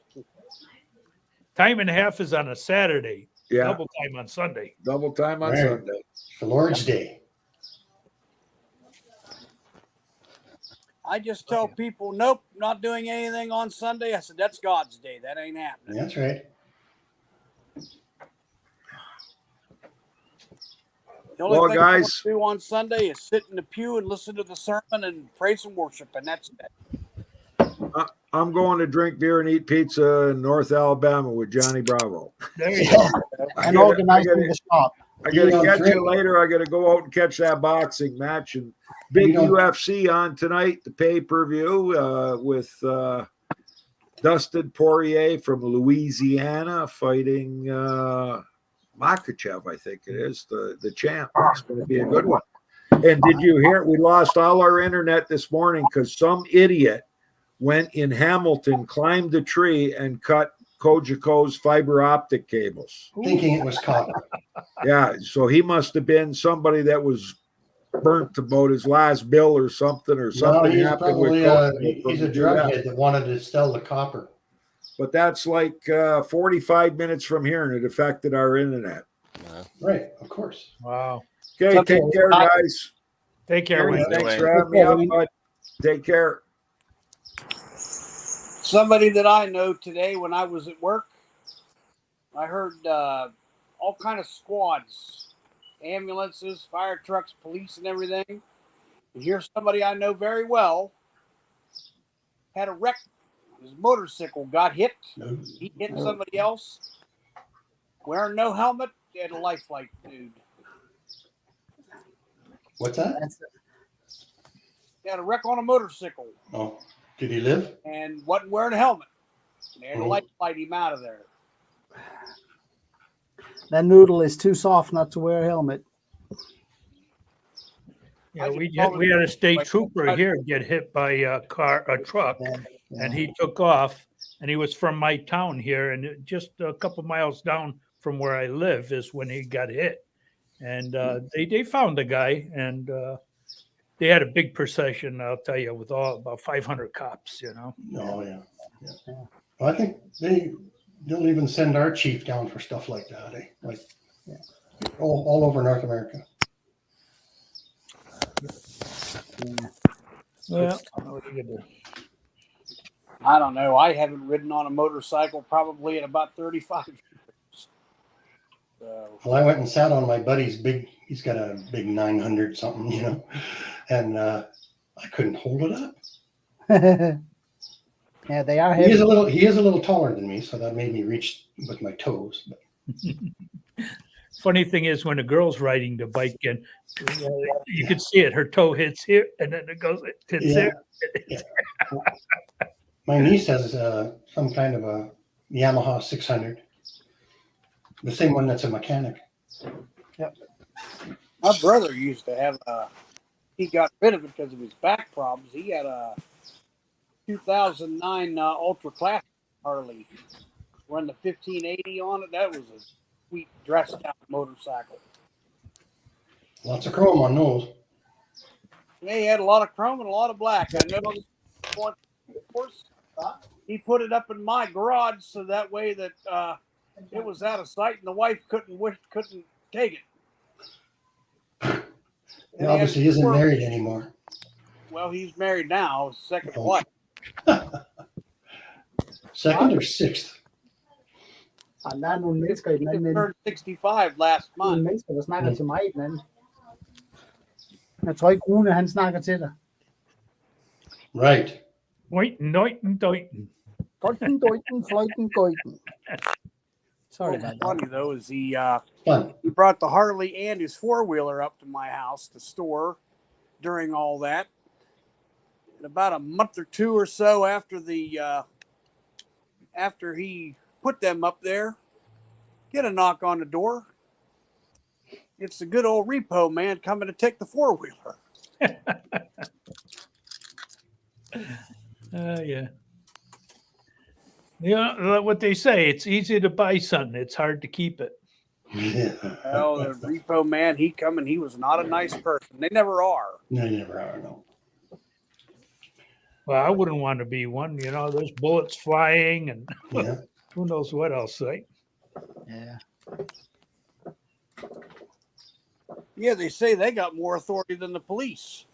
Speaker 3: Time and a half is on a Saturday.
Speaker 5: Yeah,
Speaker 3: Double time on Sunday.
Speaker 5: double time on
Speaker 4: Right.
Speaker 5: Sunday.
Speaker 4: It's the Lord's Day.
Speaker 6: I just tell people, nope, not doing anything on Sunday. I said, that's God's day. That ain't happening.
Speaker 4: That's right.
Speaker 6: The only
Speaker 5: Well,
Speaker 6: thing I
Speaker 5: guys-
Speaker 6: do on Sunday is sit in the pew and listen to the sermon and praise and worship, and that's it.
Speaker 5: I'm going to drink beer and eat pizza in North Alabama with Johnny Bravo.
Speaker 3: There you go.
Speaker 2: And organizing the shop.
Speaker 5: I gotta
Speaker 4: You don't
Speaker 5: catch
Speaker 4: drink.
Speaker 5: you later. I gotta go out and catch that boxing match and big
Speaker 4: You don't-
Speaker 5: UFC on tonight, the pay-per-view with Dustin Poirier from Louisiana fighting Makachev, I think it is, the champ. It's going to be a good one. And did you hear? We lost all our internet this morning because some idiot went in Hamilton, climbed a tree, and cut Cogeco's fiber optic cables.
Speaker 4: Thinking it was copper.
Speaker 5: Yeah, so he must have been somebody that was burnt about his last bill or something, or
Speaker 4: No,
Speaker 5: something
Speaker 4: he's
Speaker 5: happened with
Speaker 4: probably
Speaker 5: Cogeco
Speaker 4: he's a
Speaker 5: from the
Speaker 4: drug
Speaker 5: US.
Speaker 4: head that wanted to sell the copper.
Speaker 5: But that's like 45 minutes from here, and it affected our internet.
Speaker 4: Right, of course.
Speaker 3: Wow.
Speaker 5: Okay,
Speaker 6: Something-
Speaker 5: take care, guys.
Speaker 3: Take care.
Speaker 5: Gary,
Speaker 3: Wayne.
Speaker 5: thanks
Speaker 1: Wayne.
Speaker 5: for having me up, bud. Take care.
Speaker 6: Somebody that I know today when I was at work, I heard all kind of squads, ambulances, fire trucks, police, and everything. And here's somebody I know very well had a wreck. His motorcycle got hit.
Speaker 4: No.
Speaker 6: He hit somebody else. Wearing no helmet, they had a lifelike dude.
Speaker 4: What's that?
Speaker 6: He had a wreck on a motorcycle
Speaker 4: Oh, did he live?
Speaker 6: and wasn't wearing a helmet. They had to
Speaker 4: Oh.
Speaker 6: light him out of there.
Speaker 2: That noodle is too soft not to wear a helmet.
Speaker 3: Yeah, we had a state trooper here get hit by a truck, and he took off. And he was from my town here, and just a couple miles down from where I live is when he got hit. and they found the guy, and they had a big procession. I'll tell you, with all about 500 cops. You know.
Speaker 4: Oh, yeah. Well, I think they'll even send our chief down for stuff like that, eh? Like, all over North America.
Speaker 3: Well, what are you gonna do?
Speaker 6: I don't know. I haven't ridden on a motorcycle probably in about 35 years. So,
Speaker 4: Well, I went and sat on my buddy's he's got a big 900 something, and I couldn't hold it up.
Speaker 2: Yeah, they are
Speaker 4: He
Speaker 2: heavy.
Speaker 4: is a little taller than me, so that made me reach with my toes. But
Speaker 3: Funny thing is, when a girl's riding the bike, and you can see it, her toe hits here, and then it goes hits
Speaker 4: Yeah.
Speaker 3: there.
Speaker 4: My niece has some kind of a Yamaha 600, the same one that's a mechanic.
Speaker 6: my brother used to have he got rid of it because of his back problems. He had a 2009 Ultra Classic Harley. Run the 1580 on it. That was a sweet dressed out motorcycle.
Speaker 4: Lots of chrome on those.
Speaker 6: He had a lot of chrome and a lot of black. I know. Of course, he put it up in my garage so that way that it was out of sight and the wife couldn't take it.
Speaker 4: He obviously isn't married anymore.
Speaker 6: Well, he's married now, second wife.
Speaker 4: Second or sixth?
Speaker 2: Alle nogle mennesker i den
Speaker 6: He
Speaker 2: anden ende.
Speaker 6: turned 65 last
Speaker 2: Nogle
Speaker 6: month.
Speaker 2: mennesker, der snakker til mig i den anden. Jeg tror ikke, Rune, han snakker til dig.
Speaker 4: Right.
Speaker 3: Doiten, doiten, doiten.
Speaker 2: Doiten, doiten, fløjten, gøjten. Sorry
Speaker 6: What's
Speaker 2: about that.
Speaker 6: funny though is
Speaker 4: Fun.
Speaker 6: he brought the Harley and his four-wheeler up to my house to store during all that. And about a month or two or so after after he put them up there, get a knock on the door. It's the good old repo man coming to take the four-wheeler.
Speaker 3: Yeah. Yeah, what they say, it's easy to buy something. It's hard to keep it.
Speaker 4: Yeah.
Speaker 6: Well, the repo man, he was not a nice person. They never are.
Speaker 4: No, you never are, no.
Speaker 3: Well, I wouldn't want to be one. There's bullets flying and
Speaker 4: Yeah.
Speaker 3: who knows what else, right?
Speaker 2: Yeah.
Speaker 6: Yeah, they say they got more authority than the police.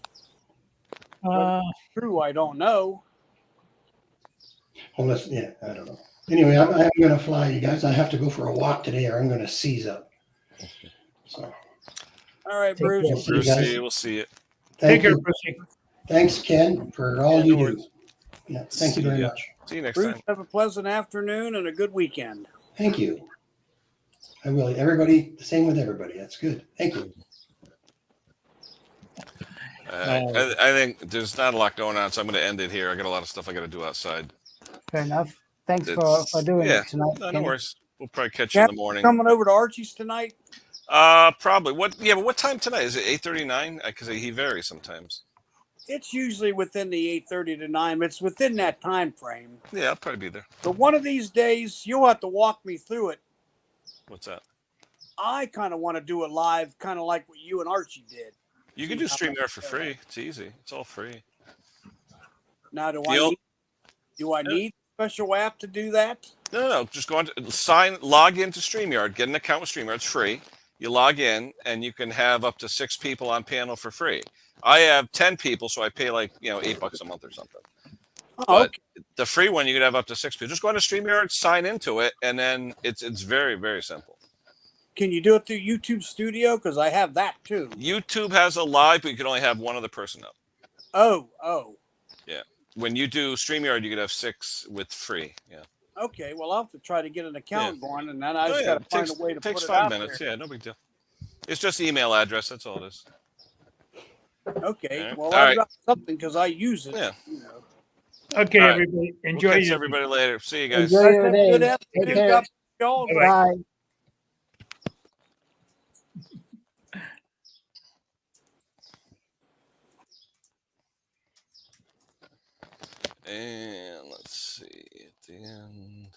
Speaker 6: True, I don't know.
Speaker 4: Well, I don't know. Anyway, I'm going to fly, you guys. I have to go for a walk today or I'm going to seize up. So,
Speaker 6: All right,
Speaker 2: Take
Speaker 6: Bruce.
Speaker 2: care.
Speaker 4: see you guys.
Speaker 1: Brucey, we'll see you.
Speaker 3: Take
Speaker 4: Thank
Speaker 3: care,
Speaker 4: you.
Speaker 3: Brucey.
Speaker 4: Thanks, Ken, for all
Speaker 1: Yeah,
Speaker 4: you
Speaker 1: no
Speaker 4: do.
Speaker 1: worries.
Speaker 4: Yeah, thank you
Speaker 1: See
Speaker 4: very
Speaker 1: ya.
Speaker 4: much.
Speaker 1: See you next
Speaker 6: Bruce,
Speaker 1: time.
Speaker 6: have a pleasant afternoon and a good weekend.
Speaker 4: Thank you. I will. Everybody, the same with everybody. That's good. Thank you.
Speaker 1: I think there's not a lot going on, so I'm going to end it here. I got a lot of stuff I got to do outside.
Speaker 2: Fair enough. Thanks for
Speaker 1: It's-
Speaker 2: doing
Speaker 1: yeah,
Speaker 2: it tonight.
Speaker 1: No
Speaker 2: Kenny.
Speaker 1: worries. We'll probably catch you in the morning.
Speaker 6: Coming over to Archie's tonight?
Speaker 1: Probably. But what time tonight? Is it 8:39? Because he varies sometimes.
Speaker 6: It's usually within the 8:30 to 9. It's within that time frame.
Speaker 1: Yeah, I'll probably be there.
Speaker 6: But one of these days, you'll have to walk me through it.
Speaker 1: What's that?
Speaker 6: I kind of want to do it live, kind of like what you and Archie did.
Speaker 1: You can do StreamYard for free. It's easy. It's all free.
Speaker 6: Now, do
Speaker 1: Deal.
Speaker 6: I need a special app to do that?
Speaker 1: No. Just go on to log into StreamYard. Get an account with StreamYard. It's free. You log in, and you can have up to 6 people on panel for free. I have 10 people, so I pay $8 a month or something.
Speaker 6: Oh,
Speaker 1: But
Speaker 6: okay.
Speaker 1: the free one, you could have up to 6 people. Just go on to StreamYard, sign into it, and then it's very, very simple.
Speaker 6: Can you do it through YouTube Studio? Because I have that too.
Speaker 1: YouTube has a live, but you can only have one other person up.
Speaker 6: Oh.
Speaker 1: When you do StreamYard, you could have 6 with free. Yeah.
Speaker 6: Okay. Well, I'll have to try to get an account going, and then I just
Speaker 1: Oh,
Speaker 6: got to
Speaker 1: It
Speaker 6: find
Speaker 1: takes,
Speaker 6: a way to
Speaker 1: takes
Speaker 6: put it
Speaker 1: 5
Speaker 6: out
Speaker 1: minutes.
Speaker 6: there.
Speaker 1: Yeah, no big deal. It's just email address. That's all it is.
Speaker 6: Okay.
Speaker 1: Yeah.
Speaker 6: Well,
Speaker 1: All
Speaker 6: I've
Speaker 1: right.
Speaker 6: got something because I use it.
Speaker 1: Yeah.
Speaker 3: Okay,
Speaker 1: All right.
Speaker 3: everybody.
Speaker 1: We'll
Speaker 3: Enjoy
Speaker 1: catch
Speaker 3: your
Speaker 1: everybody later. See you guys.
Speaker 2: Enjoy your
Speaker 6: Good
Speaker 2: day.
Speaker 6: afternoon.
Speaker 2: Take care.
Speaker 6: God bless y'all.
Speaker 3: Bye-bye.
Speaker 2: Bye.
Speaker 1: And let's see at the end.